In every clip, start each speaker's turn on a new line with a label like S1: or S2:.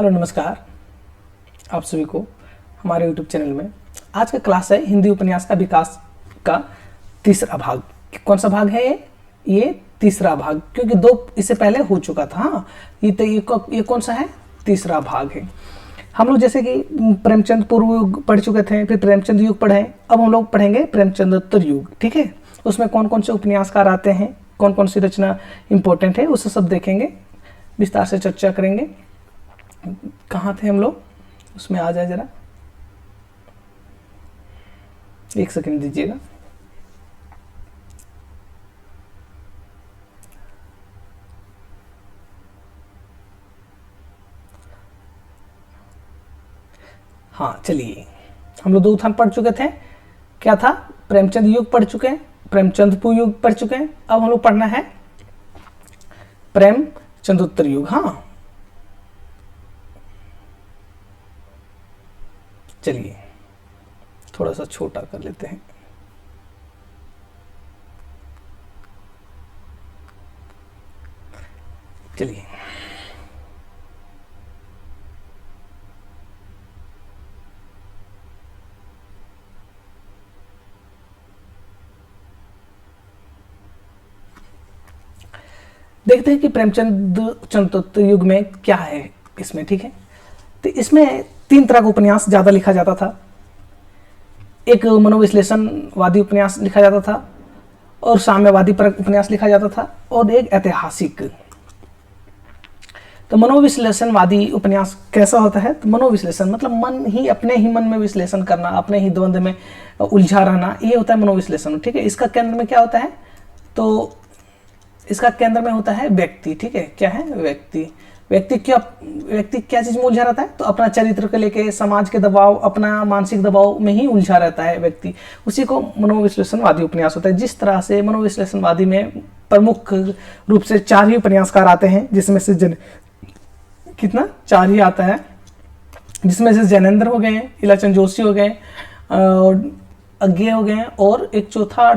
S1: Hello नमस्कार आप सभी को हमारे YouTube चैनल में। आज का क्लास है हिंदी उपन्यास का विकास का तीसरा भाग। कौन सा भाग है ये तीसरा भाग, क्योंकि दो इससे पहले हो चुका था। हाँ, ये कौन सा है? तीसरा भाग है। हम लोग जैसे कि प्रेमचंद पूर्व युग पढ़ चुके थे, फिर प्रेमचंद युग पढ़े, अब हम लोग पढ़ेंगे प्रेमचंदोत्तर युग। ठीक है, उसमें कौन कौन से उपन्यासकार आते हैं, कौन कौन सी रचना इंपॉर्टेंट है, उससे सब देखेंगे, विस्तार से चर्चा करेंगे। कहाँ थे हम लोग? उसमें आ जाए जरा, एक सेकंड दीजिएगा। हाँ चलिए, हम लोग दो उत्थान पढ़ चुके थे। क्या था? प्रेमचंद युग पढ़ चुके हैं, प्रेमचंद युग पढ़ चुके हैं। अब हम लोग पढ़ना है प्रेमचंदोत्तर युग। हाँ चलिए, थोड़ा सा छोटा कर लेते हैं। चलिए, देखते हैं कि प्रेमचंद युग में क्या है इसमें। ठीक है, तो इसमें तीन तरह का उपन्यास ज़्यादा लिखा जाता था। एक मनोविश्लेषणवादी उपन्यास लिखा जाता था, और साम्यवादी पर उपन्यास लिखा जाता था, और एक ऐतिहासिक। तो मनोविश्लेषणवादी उपन्यास कैसा होता है? तो मनोविश्लेषण मतलब अपने ही मन में विश्लेषण करना, अपने ही द्वंद्व में उलझा रहना, ये होता है मनोविश्लेषण। ठीक है, इसका केंद्र में क्या होता है? तो इसका केंद्र में होता है व्यक्ति। ठीक है, क्या है? व्यक्ति क्या चीज में उलझा रहता है? तो अपना चरित्र को लेके, समाज के दबाव, अपना मानसिक दबाव में ही उलझा रहता है व्यक्ति। उसी को मनोविश्लेषणवादी उपन्यास होता है। जिस तरह से मनोविश्लेषणवादी में प्रमुख रूप से चार ही उपन्यासकार आते हैं, जिसमें से चार ही आता है, जिसमें से जैनेंद्र हो गए, इलाचंद जोशी हो गए, अज्ञे हो गए, और एक चौथा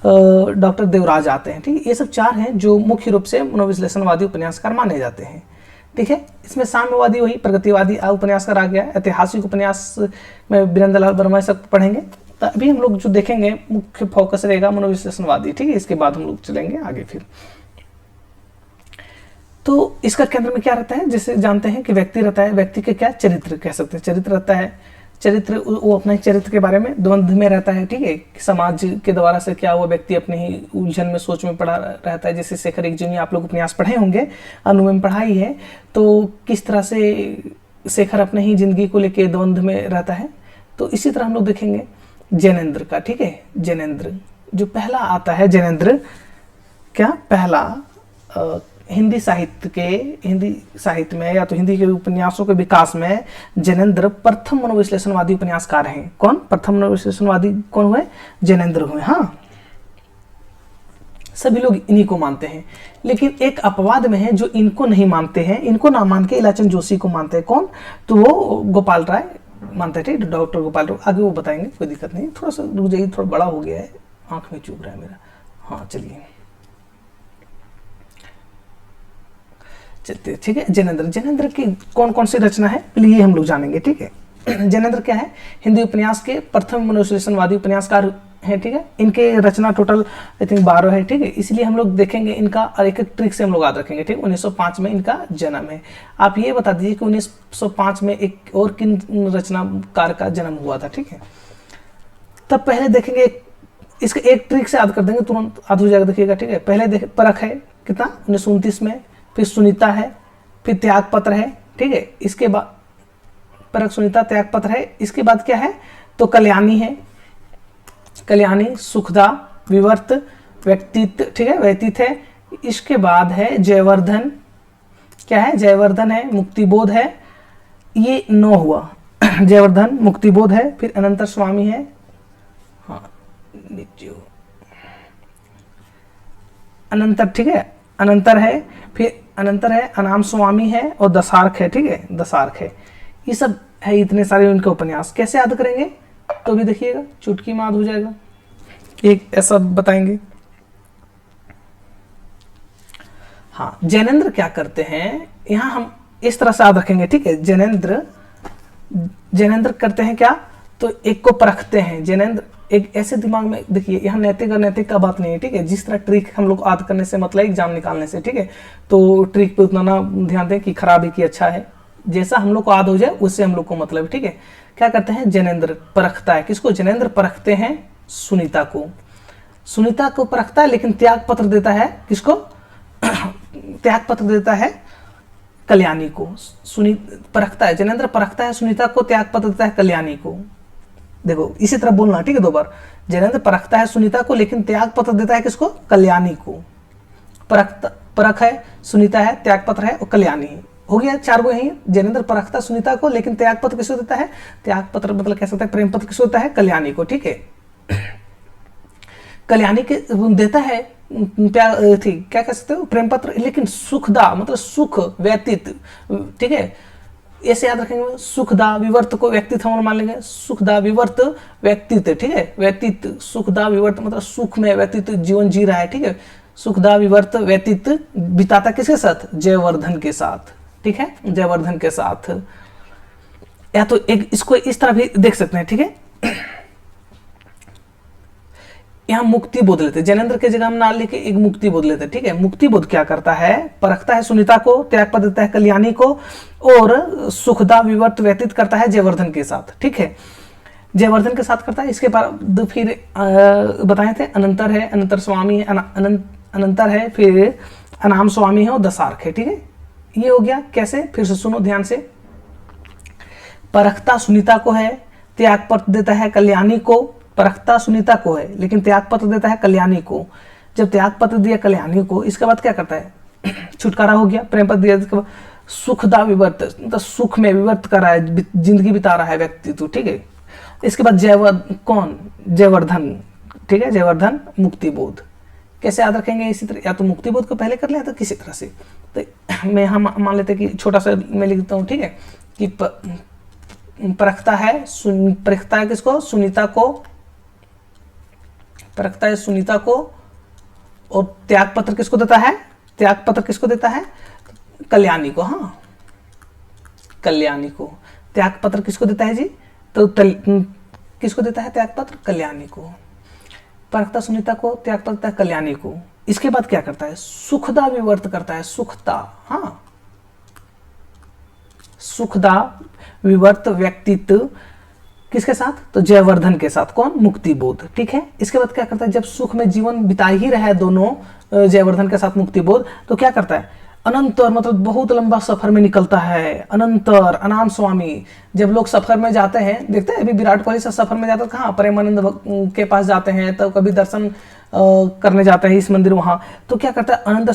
S1: डॉक्टर देवराज आते हैं। ठीक है, ये सब चार हैं जो मुख्य रूप से मनोविश्लेषणवादी उपन्यासकार माने जाते हैं। ठीक है, इसमें साम्यवादी वही प्रगतिवादी उपन्यासकार आ गया। ऐतिहासिक उपन्यास में वीरेंद्र लाल वर्मा सब पढ़ेंगे। तो अभी हम लोग जो देखेंगे मुख्य फोकस रहेगा मनोविश्लेषणवादी। ठीक है, इसके बाद हम लोग चलेंगे आगे। फिर तो इसका केंद्र में क्या रहता है? जैसे जानते हैं कि व्यक्ति रहता है, व्यक्ति के क्या चरित्र कह सकते हैं, चरित्र रहता है। चरित्र, वो अपने चरित्र के बारे में द्वंद्व में रहता है। ठीक है, समाज के द्वारा से क्या हुआ, व्यक्ति अपने ही उलझन में, सोच में पड़ा रहता है। जैसे शेखर एक जिन्हें आप लोग उपन्यास पढ़े होंगे, अनु में पढ़ाई है, तो किस तरह से शेखर अपने ही जिंदगी को लेकर द्वंद्व में रहता है। तो इसी तरह हम लोग देखेंगे जैनेंद्र का। ठीक है, जैनेंद्र जो पहला आता है, जैनेंद्र क्या पहला हिंदी साहित्य में या तो हिंदी के उपन्यासों के विकास में जैनेंद्र प्रथम मनोविश्लेषणवादी उपन्यासकार हैं। कौन प्रथम मनोविश्लेषणवादी कौन हुए? जैनेंद्र हुए। हाँ, सभी लोग इन्हीं को मानते हैं, लेकिन एक अपवाद में है जो इनको नहीं मानते हैं। इनको ना मान के इलाचंद जोशी को मानते हैं। कौन? तो वो गोपाल राय मानते हैं। ठीक, डॉक्टर गोपाल राय, आगे वो बताएंगे, कोई दिक्कत नहीं। थोड़ा सा रुक जाइए, थोड़ा बड़ा हो गया है, आंख में चुभ रहा है मेरा। हाँ चलिए चलते। ठीक है, जैनेंद्र की कौन कौन सी रचना है ये हम लोग जानेंगे। ठीक है, जैनेंद्र क्या है? हिंदी उपन्यास के प्रथम मनोविश्लेषणवादी उपन्यासकार हैं। ठीक है, इनके रचना टोटल आई थिंक 12 है। ठीक है, इसलिए हम लोग देखेंगे इनका, और एक एक ट्रिक से हम लोग याद रखेंगे। ठीक, 1905 में इनका जन्म है। आप ये बता दीजिए कि 1905 में एक और किन रचनाकार का जन्म हुआ था। ठीक है, तब पहले देखेंगे, इसका एक ट्रिक से याद कर देंगे, तुरंत याद हो जाएगा। देखिएगा। ठीक है, पहले परख है कितना, 1929 में, फिर सुनीता है, फिर त्यागपत्र है। ठीक है, इसके बाद परख, सुनीता, त्यागपत्र है। इसके बाद क्या है? तो कल्याणी है, कल्याणी, सुखदा, विवर्त, व्यक्तित्व। ठीक है, व्यतीत है। इसके बाद है जयवर्धन। क्या है? जयवर्धन है, मुक्तिबोध है। ये 9 हुआ। जयवर्धन, मुक्तिबोध है, फिर अनंतर स्वामी है। हाँ अनंतर। ठीक है, अनंतर है, फिर अनंतर है, अनाम स्वामी है, और दशार्क है। ठीक है, दशार्क है। ये सब है, इतने सारे उनके उपन्यास। कैसे याद करेंगे? तो भी देखिएगा, चुटकी में याद हो जाएगा। एक ऐसा बताएंगे। हाँ, जैनेंद्र क्या करते हैं, यहाँ हम इस तरह से याद रखेंगे, ठीक है। जैनेन्द्र करते हैं क्या, तो एक को परखते हैं। जैनेन्द्र एक ऐसे दिमाग में देखिए, यहाँ नैतिक और नैतिक का बात नहीं है, ठीक है। जिस तरह ट्रिक हम लोग याद करने से मतलब एग्जाम निकालने से, ठीक है, तो ट्रिक पे उतना ना ध्यान दें कि खराब है कि अच्छा है। जैसा हम लोग को याद हो जाए उससे हम लोग को मतलब, ठीक है। क्या करते हैं, जैनेन्द्र परखता है, किसको, जैनेन्द्र परखते हैं सुनीता को। सुनीता को परखता है लेकिन त्याग पत्र देता है किसको, त्याग पत्र देता है कल्याणी को। परखता है, जैनेन्द्र परखता है सुनीता को, त्याग पत्र देता है कल्याणी को। देखो इसी तरह बोलना, ठीक है, 2 बार। जैनेन्द्र परखता है सुनीता को लेकिन त्याग पत्र देता है किसको, कल्याणी को। परख है, सुनीता है, त्याग पत्र है और कल्याणी है। हो गया 4 गो यही। जैनेन्द्र परखता सुनीता को लेकिन त्याग पत्र किसको देता है, त्याग पत्र मतलब कह सकते हैं प्रेम पत्र किसको देता है, कल्याणी को, ठीक है। कल्याणी के देता है क्या कह सकते हो, प्रेम पत्र, लेकिन सुखदा मतलब सुख व्यतीत, ठीक है। ऐसे याद रखेंगे, सुखदा विवर्त को व्यक्तित्व हम मान लेंगे, सुखदा विवर्त व्यक्तित्व, ठीक है। व्यतीत, सुखदा विवर्त मतलब सुख में व्यतीत जीवन जी रहा है, ठीक है। सुखदा विवर्त व्यतीत बिताता किसके साथ, जयवर्धन के साथ, ठीक है, जयवर्धन के साथ। या तो एक इसको इस तरह भी देख सकते हैं, ठीक है। यहाँ मुक्ति बोध लेते, जैनेन्द्र के जगह हम ना लेके एक मुक्ति बोध लेते, ठीक है। मुक्ति बोध क्या करता है, परखता है सुनीता को, त्याग पत्र देता है कल्याणी को और सुखदा विवर्त व्यतीत करता है जयवर्धन के साथ, ठीक है। जयवर्धन के साथ करता है। इसके बाद फिर बताए थे अनंतर है, अनंतर स्वामी है, अनंतर है, फिर अनाम स्वामी है और दशार्क है, ठीक है। ये हो गया। कैसे, फिर से सुनो ध्यान से। परखता सुनीता को है, त्याग पत्र देता है कल्याणी को। परखता सुनीता को है लेकिन त्याग पत्र देता है कल्याणी को। जब त्याग पत्र दिया कल्याणी को, इसके बाद क्या करता है, छुटकारा हो गया। प्रेम पत्र दिया, इसके बाद सुखदा विवर्त मतलब सुख में विवर्त कर रहा है, जिंदगी बिता रहा है व्यक्तित्व, ठीक है। इसके बाद जयवर्धन, ठीक है, जयवर्धन मुक्ति बोध। कैसे याद रखेंगे, इसी तरह, या तो मुक्ति बोध को पहले कर लिया तो किसी तरह से। तो मैं हम मान लेते कि छोटा सा मैं लिख देता हूँ, ठीक है, कि परखता है किसको, सुनीता को, परखता है सुनीता को और त्याग पत्र किसको देता है, त्याग पत्र किसको देता है, कल्याणी को। हाँ, कल्याणी को त्याग पत्र किसको देता है जी, तो किसको देता है त्याग पत्र, कल्याणी को। परखता सुनीता को, त्याग पत्र देता है कल्याणी को। इसके बाद क्या करता है, सुखदा विवर्त करता है, सुखदा, हाँ, सुखदा विवर्त व्यक्तित्व किसके साथ, तो जयवर्धन के साथ। कौन, मुक्ति बोध, ठीक है। इसके बाद क्या करता है, जब सुख में जीवन बिता ही रहा है दोनों जयवर्धन के साथ मुक्ति बोध, तो क्या करता है, अनंतर मतलब बहुत लंबा सफर में निकलता है। अनंतर, अनाम स्वामी, जब लोग सफर में जाते हैं, देखते हैं अभी विराट कोहली से सफर में जाते हैं कहाँ, प्रेमानंद के पास जाते हैं, तो कभी दर्शन करने जाते हैं इस मंदिर वहाँ, तो क्या करता है, अनंत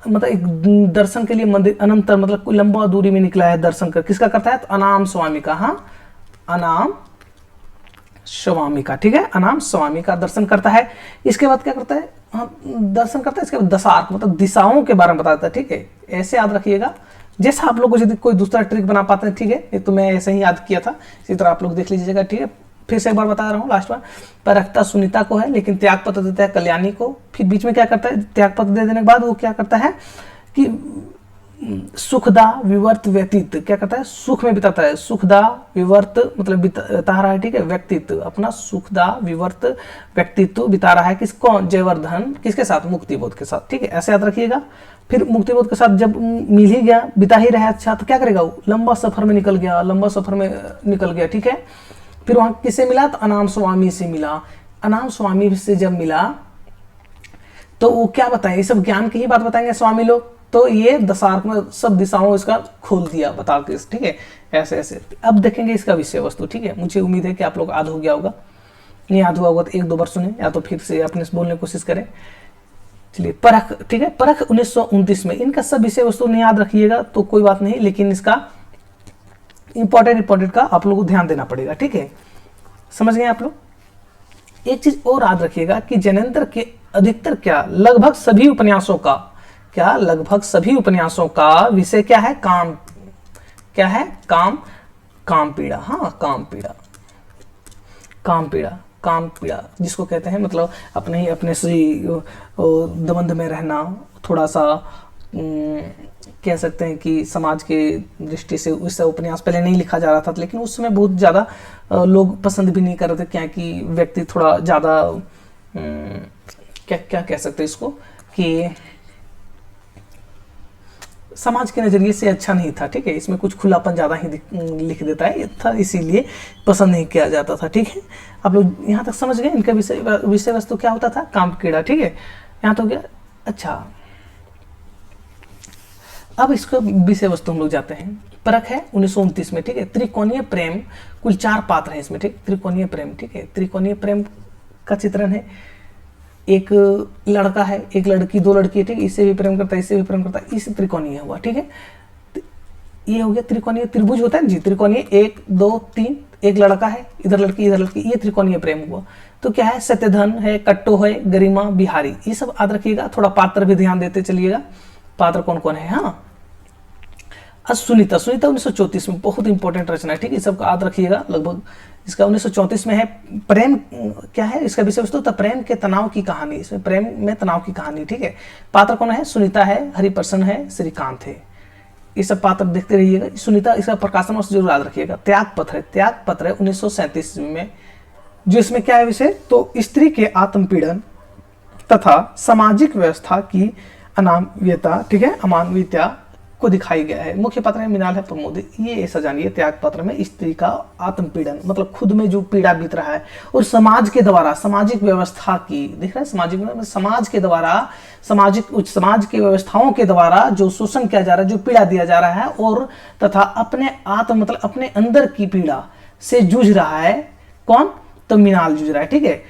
S1: मतलब एक दर्शन के लिए मंदिर, अनंतर मतलब कोई लंबा दूरी में निकला है दर्शन कर, किसका करता है, तो अनाम स्वामी का। हाँ, अनाम स्वामी का, ठीक है, अनाम स्वामी का दर्शन करता है। इसके बाद क्या करता है, हाँ, दर्शन करता है। इसके बाद दशार्क मतलब दिशाओं के बारे में बताता है, ठीक है। ऐसे याद रखिएगा, जैसा आप लोग को यदि कोई दूसरा ट्रिक बना पाते हैं, ठीक है, ये तो मैं ऐसे ही याद किया था, इसी तरह आप लोग देख लीजिएगा, ठीक है। फिर से एक बार बता रहा हूँ, लास्ट बार, परखता सुनीता को है लेकिन त्याग पत्र देता है कल्याणी को। फिर बीच में क्या करता है, त्याग पत्र दे देने के बाद वो क्या करता है कि सुखदा विवर्त व्यतीत, क्या करता है, सुख में बिताता है। सुखदा विवर्त मतलब बिता रहा है, ठीक है, व्यक्तित्व अपना सुखदा विवर्त व्यक्तित्व बिता रहा है, किसको, जयवर्धन, किसके साथ, मुक्तिबोध के साथ, ठीक है। ऐसे याद रखिएगा। फिर मुक्तिबोध के साथ जब मिल ही गया, बिता ही रहा, अच्छा, तो क्या करेगा वो, लंबा सफर में निकल गया, लंबा सफर में निकल गया, ठीक है। फिर वहां किससे मिला, तो अनाम स्वामी से मिला। अनाम स्वामी से जब मिला तो वो क्या बताए, ये सब ज्ञान की ही बात बताएंगे स्वामी लोग, तो ये दशार्क में सब दिशाओं इसका खोल दिया बता के, ठीक है। ऐसे ऐसे अब देखेंगे इसका विषय वस्तु, ठीक है। मुझे उम्मीद है कि आप लोग याद हो गया होगा, नहीं याद हुआ होगा तो 1-2 बार सुने या तो फिर से अपने से बोलने की कोशिश करें। चलिए, परख, ठीक है, परख 1929 में, इनका सब विषय वस्तु नहीं याद रखिएगा तो कोई बात नहीं, लेकिन इसका इंपॉर्टेंट का आप लोगों को ध्यान देना पड़ेगा, ठीक है। समझ गए आप लोग। एक चीज और याद रखिएगा कि जैनेन्द्र के अधिकतर क्या, लगभग सभी उपन्यासों का, क्या लगभग सभी उपन्यासों का विषय क्या है, काम, क्या है, काम पीड़ा। हाँ, काम पीड़ा जिसको कहते हैं मतलब अपने से दबंध में रहना, थोड़ा सा कह सकते हैं कि समाज के दृष्टि से उससे उपन्यास पहले नहीं लिखा जा रहा था, लेकिन उस समय बहुत ज़्यादा लोग पसंद भी नहीं कर रहे थे, क्या कि व्यक्ति थोड़ा ज़्यादा क्या क्या कह सकते हैं इसको कि समाज के नज़रिए से अच्छा नहीं था, ठीक है। इसमें कुछ खुलापन ज़्यादा ही लिख देता है, था इसीलिए पसंद नहीं किया जाता था, ठीक है। आप लोग यहाँ तक समझ गए इनका विषय वस्तु क्या होता था, काम कीड़ा, ठीक है। यहाँ तो हो गया। अच्छा, अब इसको विषय वस्तु हम लोग जाते हैं। परख है 1929 में, ठीक है। त्रिकोणीय प्रेम, कुल 4 पात्र हैं इसमें, ठीक। त्रिकोणीय प्रेम, ठीक है। त्रिकोणीय प्रेम का चित्रण है, एक लड़का है, एक लड़की, 2 लड़की है, ठीक है। इससे भी प्रेम करता है, इससे भी प्रेम करता है, इस त्रिकोणीय हुआ, ठीक है। ये हो गया त्रिकोणीय, त्रिभुज होता है जी, त्रिकोणीय 1 2 3, एक लड़का है, इधर लड़की इधर लड़की, ये त्रिकोणीय प्रेम हुआ। तो क्या है, सत्यधन है, कट्टो है, गरिमा, बिहारी, ये सब याद रखिएगा। थोड़ा पात्र भी ध्यान देते चलिएगा, पात्र कौन कौन है। हाँ, सुनीता, सुनीता 1934 में, बहुत इंपॉर्टेंट रचना है, ठीक है। ये सब याद रखिएगा। लगभग इसका 1934 में है। प्रेम क्या है, इसका विषय वस्तु था प्रेम के तनाव की कहानी, इसमें प्रेम में तनाव की कहानी, ठीक है। पात्र कौन है, सुनीता है, हरिप्रसन्न है, श्रीकांत है, ये सब पात्र देखते रहिएगा। सुनीता, इसका प्रकाशन वर्ष जरूर याद रखिएगा। त्याग पत्र है, त्याग पत्र है 1937 में, जो इसमें क्या है विषय, तो स्त्री के आत्मपीड़न तथा सामाजिक व्यवस्था की अनामयता, ठीक है, अमानवीयता को दिखाई गया है। मुख्य पात्र है मृणाल है, प्रमोद। ये ऐसा जानिए, त्याग पत्र में स्त्री का आत्मपीड़न, मतलब खुद में जो पीड़ा बीत रहा है, और समाज के द्वारा, सामाजिक व्यवस्था की, दिख रहा है, सामाजिक, समाज के द्वारा, समाज के व्यवस्थाओं के द्वारा जो शोषण किया जा रहा है, जो पीड़ा दिया जा रहा है, और तथा अपने मतलब अपने अंदर की पीड़ा से जूझ रहा है। कौन, तो मृणाल जूझ रहा है, ठीक है।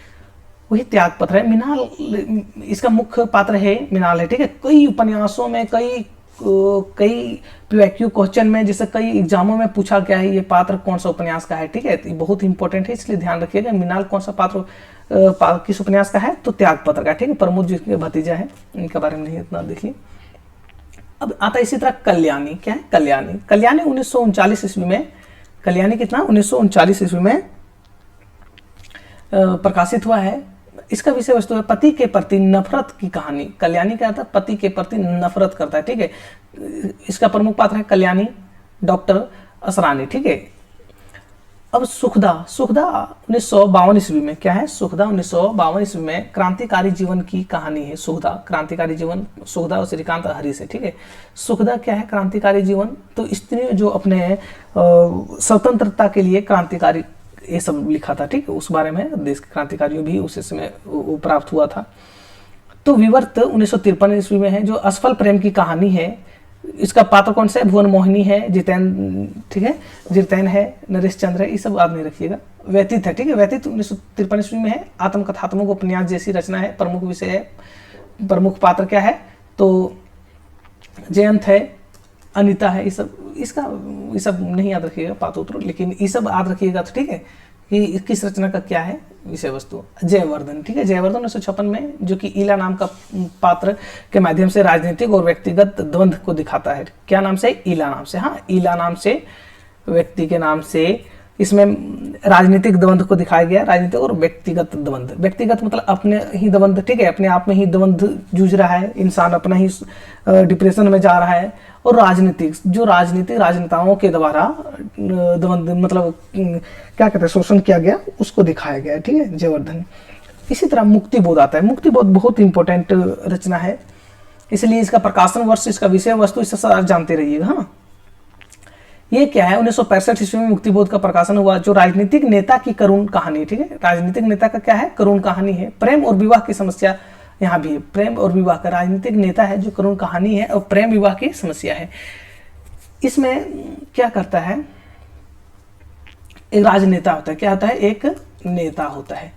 S1: वही त्याग पत्र है। मृणाल इसका मुख्य पात्र है, मृणाल है, ठीक है। कई उपन्यासों में, कई PYQ क्वेश्चन में, जैसे कई एग्जामों में पूछा गया है ये पात्र कौन सा उपन्यास का है, ठीक है। तो बहुत इंपॉर्टेंट है, इसलिए ध्यान रखिएगा। मृणाल कौन सा पात्र किस उपन्यास का है, तो त्याग पत्र का, ठीक है। प्रमोद जी के भतीजा है, इनके बारे में नहीं इतना देखिए। अब आता है इसी तरह कल्याणी, क्या है, कल्याणी। कल्याणी 1939 ईस्वी में, कल्याणी कितना, 1939 ईस्वी में प्रकाशित हुआ है। इसका विषय वस्तु है पति के प्रति नफरत की कहानी। कल्याणी क्या था, पति के प्रति नफरत करता है, ठीक है। इसका प्रमुख पात्र है कल्याणी, डॉक्टर असरानी, ठीक है। अब सुखदा, सुखदा 1952 ईस्वी में, क्या है, सुखदा 1952 ईस्वी में क्रांतिकारी जीवन की कहानी है। सुखदा, क्रांतिकारी जीवन, सुखदा और श्रीकांत हरीश है, ठीक है। सुखदा क्या है, क्रांतिकारी जीवन, तो स्त्री जो अपने स्वतंत्रता के लिए क्रांतिकारी, ये सब लिखा था, ठीक है। उस बारे में देश के क्रांतिकारियों भी उस समय प्राप्त हुआ था। तो विवर्त 1953 ईस्वी में है, जो असफल प्रेम की कहानी है। इसका पात्र कौन सा है, भुवन मोहिनी है, जितेन, ठीक है, जितेन है, नरेश चंद्र है, ये सब याद नहीं रखिएगा। व्यतीत है, ठीक है। व्यतीत 1953 ईस्वी में है। आत्मकथात्मक उपन्यास जैसी रचना है। प्रमुख विषय है, प्रमुख पात्र क्या है, तो जयंत है, अनिता है, ये सब नहीं याद रखिएगा पात्र, लेकिन ये सब याद रखिएगा, तो ठीक है, कि किस रचना का क्या है विषय वस्तु। जयवर्धन, ठीक है। जयवर्धन 1956 में, जो कि ईला नाम का पात्र के माध्यम से राजनीतिक और व्यक्तिगत द्वंद्व को दिखाता है। क्या नाम से, ईला नाम से। हाँ, ईला नाम से, व्यक्ति के नाम से इसमें राजनीतिक द्वंद्व को दिखाया गया, राजनीतिक और व्यक्तिगत द्वंद्व। व्यक्तिगत मतलब अपने ही द्वंद्व, ठीक है, अपने आप में ही द्वंद्व जूझ रहा है इंसान, अपना ही डिप्रेशन में जा रहा है। और राजनीतिक, जो राजनेताओं के द्वारा द्वंद्व, मतलब क्या कहते हैं, शोषण किया गया, उसको दिखाया गया है, ठीक है, जयवर्धन। इसी तरह मुक्तिबोध आता है। मुक्तिबोध बहुत इंपॉर्टेंट रचना है, इसलिए इसका प्रकाशन वर्ष, इसका विषय वस्तु, इससे सारा जानते रहिएगा। हाँ, ये क्या है, 1965 ईस्वी में मुक्तिबोध का प्रकाशन हुआ, जो राजनीतिक नेता की करुण कहानी, ठीक है। राजनीतिक नेता का क्या है, करुण कहानी है। प्रेम और विवाह की समस्या यहाँ भी है। प्रेम और विवाह का, राजनीतिक नेता है जो करुण कहानी है, और प्रेम विवाह की समस्या है। इसमें क्या करता है, एक राजनेता होता है, क्या होता है, एक नेता होता है।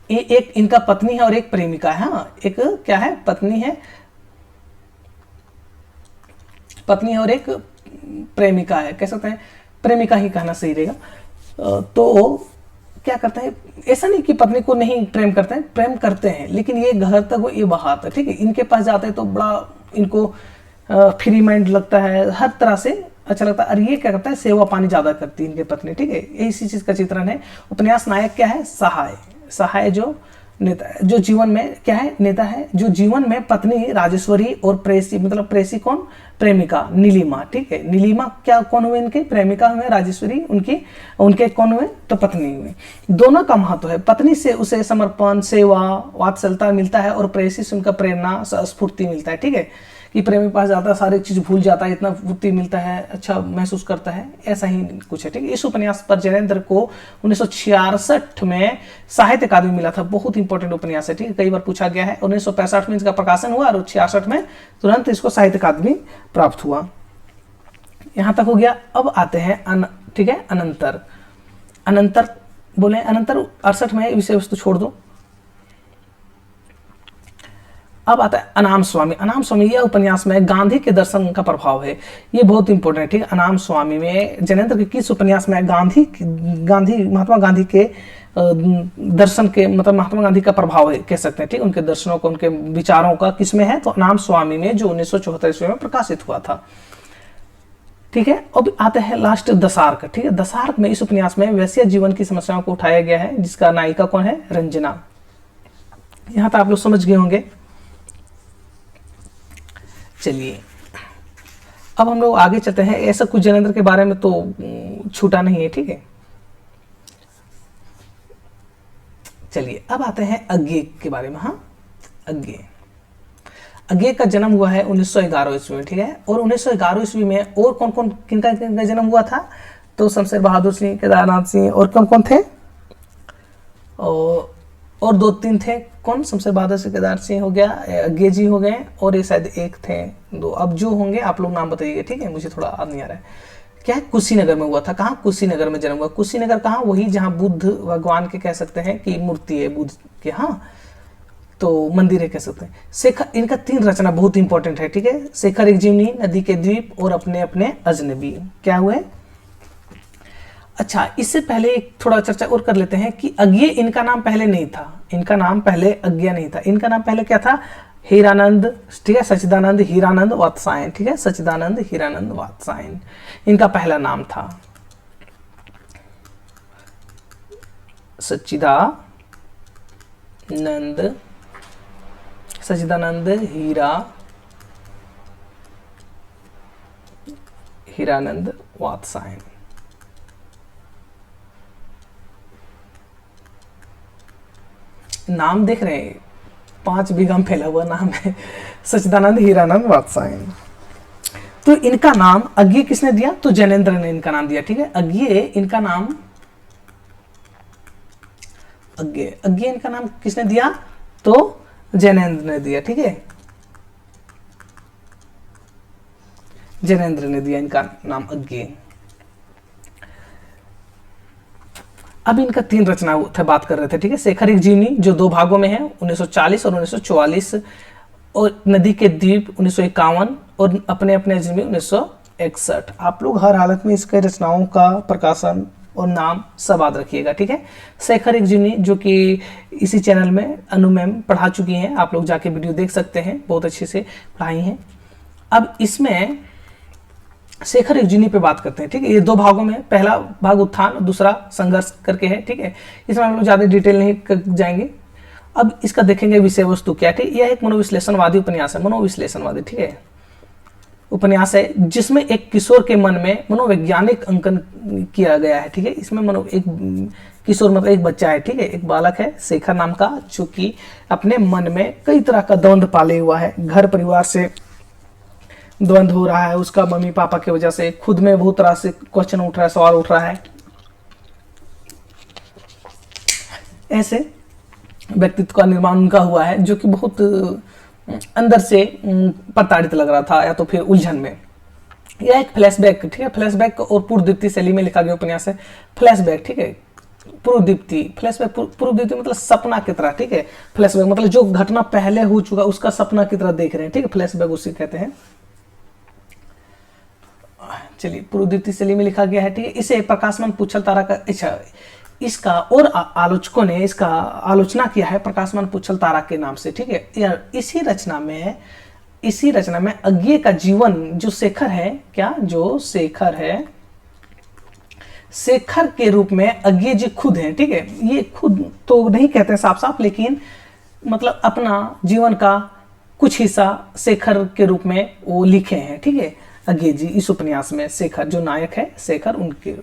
S1: एक इनका पत्नी है और एक प्रेमिका है। हाँ, एक क्या है, पत्नी है और एक प्रेमिका है, कह सकते हैं प्रेमिका ही कहना सही रहेगा। तो क्या करते हैं, ऐसा नहीं कि पत्नी को नहीं प्रेम करते हैं, प्रेम करते हैं, लेकिन ये घर तक वो ये बहाते हैं, ठीक है। इनके पास जाते हैं तो बड़ा इनको फ्री माइंड लगता है, हर तरह से अच्छा लगता है। और ये क्या करता है, सेवा पानी ज्यादा करती है इनके पत्नी, ठीक है। इसी चीज का चित्रण है। उपन्यास नायक क्या है, सहाय। सहाय जो नेता है, जो जीवन में क्या है, नेता है, जो जीवन में पत्नी राजेश्वरी और प्रेसी, मतलब प्रेसी कौन, प्रेमिका नीलिमा, ठीक है। नीलिमा क्या कौन हुए, इनके प्रेमिका हुए राजेश्वरी, उनकी उनके कौन हुए, तो पत्नी हुए। दोनों का महत्व है, पत्नी से उसे समर्पण, सेवा, वात्सल्यता मिलता है और प्रेसी से उनका प्रेरणा, स्फूर्ति मिलता है, ठीक है। कि प्रेमी पास जाता है, सारी चीज भूल जाता है, इतना फुर्ती मिलता है, अच्छा महसूस करता है, ऐसा ही कुछ है, ठीक है। इस उपन्यास पर जैनेंद्र को 1966 में साहित्य अकादमी मिला था, बहुत इंपॉर्टेंट उपन्यास है, ठीक है, कई बार पूछा गया है। 1965 में इसका प्रकाशन हुआ और 66 में तुरंत इसको साहित्य अकादमी प्राप्त हुआ। यहां तक हो गया। अब आते हैं ठीक है, अनंतर। अनंतर बोले, अनंतर 68 में विषय वस्तु छोड़ दो। अब आता है अनाम स्वामी। अनाम स्वामी यह उपन्यास में गांधी के दर्शन का प्रभाव है, ये बहुत इंपॉर्टेंट है, ठीक है। अनाम स्वामी में जैनेंद्र के किस उपन्यास में गांधी महात्मा गांधी के दर्शन के, मतलब महात्मा गांधी का प्रभाव है कह सकते हैं, ठीक, उनके दर्शनों का, उनके विचारों का किसमें है, तो अनाम स्वामी में, जो 1974 ईस्वी में प्रकाशित हुआ था, ठीक है। अब आते हैं लास्ट दशार्क, ठीक है। दशार्क में इस उपन्यास में वैश्य जीवन की समस्याओं को उठाया गया है, जिसका नायिका कौन है, रंजना। यहां तक आप लोग समझ गए होंगे। चलिए अब हम लोग आगे चलते हैं। ऐसा कुछ जैनेंद्र के बारे में तो छूटा नहीं है, ठीक है। चलिए अब आते हैं अज्ञे के बारे में। हाँ, अज्ञे का जन्म हुआ है 1911 ईस्वी में, ठीक है। और 1911 ईस्वी में और कौन कौन किनका जन्म हुआ था, तो शमशेर बहादुर सिंह, केदारनाथ सिंह, और कौन कौन थे, और 2-3 थे, कौन, शमशेर बहादुर सिंह, केदार सिंह हो गया, अज्ञे जी हो गए, और ये शायद एक थे, 2। अब जो होंगे आप लोग नाम बताइएगा, ठीक है, मुझे थोड़ा याद नहीं आ रहा है। क्या है, कुशीनगर में हुआ था। कहाँ, कुशीनगर में जन्म हुआ। कुशीनगर कहाँ, वही जहाँ बुद्ध भगवान के कह सकते हैं कि मूर्ति है बुद्ध के, हाँ, तो मंदिर है कह सकते हैं। शेखर, इनका 3 रचना बहुत इंपॉर्टेंट है, ठीक है। शेखर एक जीवनी, नदी के द्वीप, और अपने अपने अजनबी। क्या हुए, अच्छा, इससे पहले एक थोड़ा चर्चा और कर लेते हैं कि अज्ञे इनका नाम पहले नहीं था, इनका नाम पहले अज्ञे नहीं था, इनका नाम पहले क्या था, हीरानंद, ठीक है, सच्चिदानंद हीरानंद वात्सायन, ठीक है, सच्चिदानंद हीरानंद वात्सायन इनका पहला नाम था। सच्चिदानंद हीरानंद वात्सायन। नाम देख रहे हैं, 5 बीघा में फैला हुआ नाम है, सच्चिदानंद हीरानंद वात्सायन। तो इनका नाम अज्ञे किसने दिया, तो जैनेंद्र ने इनका नाम दिया, ठीक है। अज्ञे इनका नाम, अज्ञे इनका नाम किसने दिया, तो जैनेंद्र ने दिया, ठीक है, जैनेंद्र ने दिया इनका नाम अज्ञे। अब इनका 3 रचना थे, बात कर रहे थे, ठीक है। शेखर एक जीवनी जो 2 भागों में है, 1940 और 1944, और नदी के द्वीप 1951, और अपने अपने अजनबी 1961। आप लोग हर हालत में इसके रचनाओं का प्रकाशन और नाम सब याद रखिएगा, ठीक है। शेखर एक जीवनी जो कि इसी चैनल में अनु मैम पढ़ा चुकी हैं, आप लोग जाके वीडियो देख सकते हैं, बहुत अच्छे से पढ़ाई हैं। अब इसमें शेखर एक जीवनी पे बात करते हैं, ठीक है। ये 2 भागों में, पहला भाग उत्थान, दूसरा संघर्ष करके है, ठीक है। इसमें हम लोग ज्यादा डिटेल नहीं जाएंगे। अब इसका देखेंगे विषय वस्तु क्या, ठीक। यह एक मनोविश्लेषणवादी उपन्यास है, मनोविश्लेषणवादी, ठीक है, उपन्यास है, जिसमें एक किशोर के मन में मनोवैज्ञानिक अंकन किया गया है, ठीक है। इसमें एक किशोर मतलब एक बच्चा है, ठीक है, एक बालक है शेखर नाम का, जो कि अपने मन में कई तरह का द्वंद्व पाले हुआ है। घर परिवार से द्वंद्व हो रहा है, उसका मम्मी पापा की वजह से, खुद में बहुत तरह से क्वेश्चन उठ रहा है, सवाल उठ रहा है। ऐसे व्यक्तित्व का निर्माण उनका हुआ है, जो कि बहुत अंदर से प्रताड़ित लग रहा था, या तो फिर उलझन में। यह एक फ्लैशबैक, ठीक है, फ्लैशबैक और पूर्वदीप्ति शैली में लिखा गया उपन्यास है। फ्लैशबैक, ठीक है, पूर्वदीप्ति, फ्लैशबैक, पूर्वदीप्ति मतलब सपना की तरह, ठीक है। फ्लैशबैक मतलब जो घटना पहले हो चुका उसका सपना की तरह देख रहे हैं, ठीक है, फ्लैशबैक उसी कहते हैं। चलिए, पूर्वदीप्ति शैली में लिखा गया है, ठीक है। इसे प्रकाशमान पुच्छल तारा का, अच्छा, इसका और आलोचकों ने इसका आलोचना किया है प्रकाशमान पुच्छल तारा के नाम से, ठीक है। इसी रचना में अज्ञे का जीवन, जो शेखर है, क्या, जो शेखर है, शेखर के रूप में अज्ञे जी खुद हैं, ठीक है। ये खुद तो नहीं कहते हैं साफ साफ, लेकिन मतलब अपना जीवन का कुछ हिस्सा शेखर के रूप में वो लिखे हैं, ठीक है, अज्ञे जी इस उपन्यास में। शेखर जो नायक है शेखर, उनके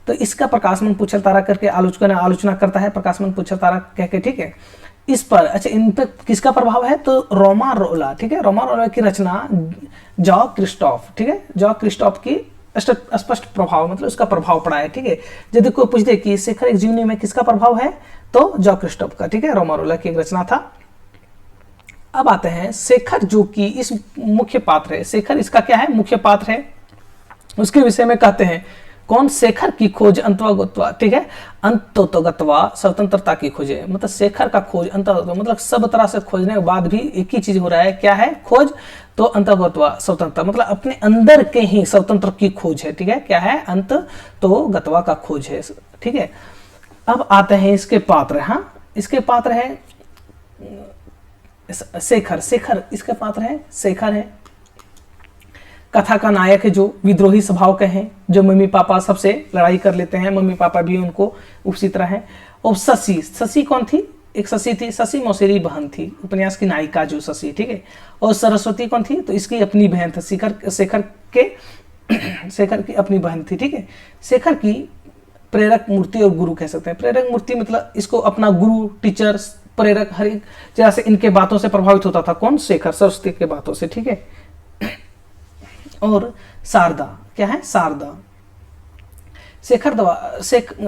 S1: तो इसका प्रकाशमन पुच्छर तारा करके आलोचना करता है, प्रकाशमन पुच्छर तारा कह के, ठीक है। इस पर अच्छा इन पे किसका प्रभाव है, तो रोमा रोला, ठीक है, रोमा रोला की रचना जॉ क्रिस्टॉफ, ठीक है, जॉ क्रिस्टॉफ की स्पष्ट प्रभाव, मतलब उसका प्रभाव पड़ा है, ठीक है। यदि कोई पूछ दे कि शेखर एक जीवनी में किसका प्रभाव है, तो जॉ क्रिस्टॉफ का, ठीक है, रोमा रोला की एक रचना था। अब आते हैं शेखर जो कि इस मुख्य पात्र है, शेखर इसका क्या है, मुख्य पात्र है। उसके विषय में कहते हैं कौन, शेखर की खोज अंतर्गतवा, ठीक है, अंततोगतवा स्वतंत्रता की खोज है। मतलब शेखर का खोज अंततोगतवा, मतलब सब तरह से खोजने के बाद भी एक ही चीज हो रहा है, क्या है, खोज, तो अंतर्गतवा स्वतंत्रता, मतलब अपने अंदर के ही स्वतंत्र की खोज है, ठीक है, क्या है, अंत तो गतवा का खोज है, ठीक है। अब आते हैं इसके पात्र, हाँ इसके पात्र है शेखर, शेखर इसके पात्र है शेखर है, कथा का नायक है जो विद्रोही स्वभाव के हैं, जो मम्मी पापा सबसे लड़ाई कर लेते हैं, मम्मी पापा भी उनको उसी तरह है। और शशि, शशि कौन थी, एक शशि थी, शशि मौसेरी बहन थी, उपन्यास की नायिका जो शशि, ठीक है। और सरस्वती कौन थी, तो इसकी अपनी बहन थी, शेखर की अपनी बहन थी, ठीक है। शेखर की प्रेरक मूर्ति और गुरु कह सकते हैं। प्रेरक मूर्ति मतलब इसको अपना गुरु, टीचर, प्रेरक हर एक जगह से इनके बातों से प्रभावित होता था, कौन, शेखर, सरस्वती के बातों से, ठीक है। और शारदा क्या है, शारदा,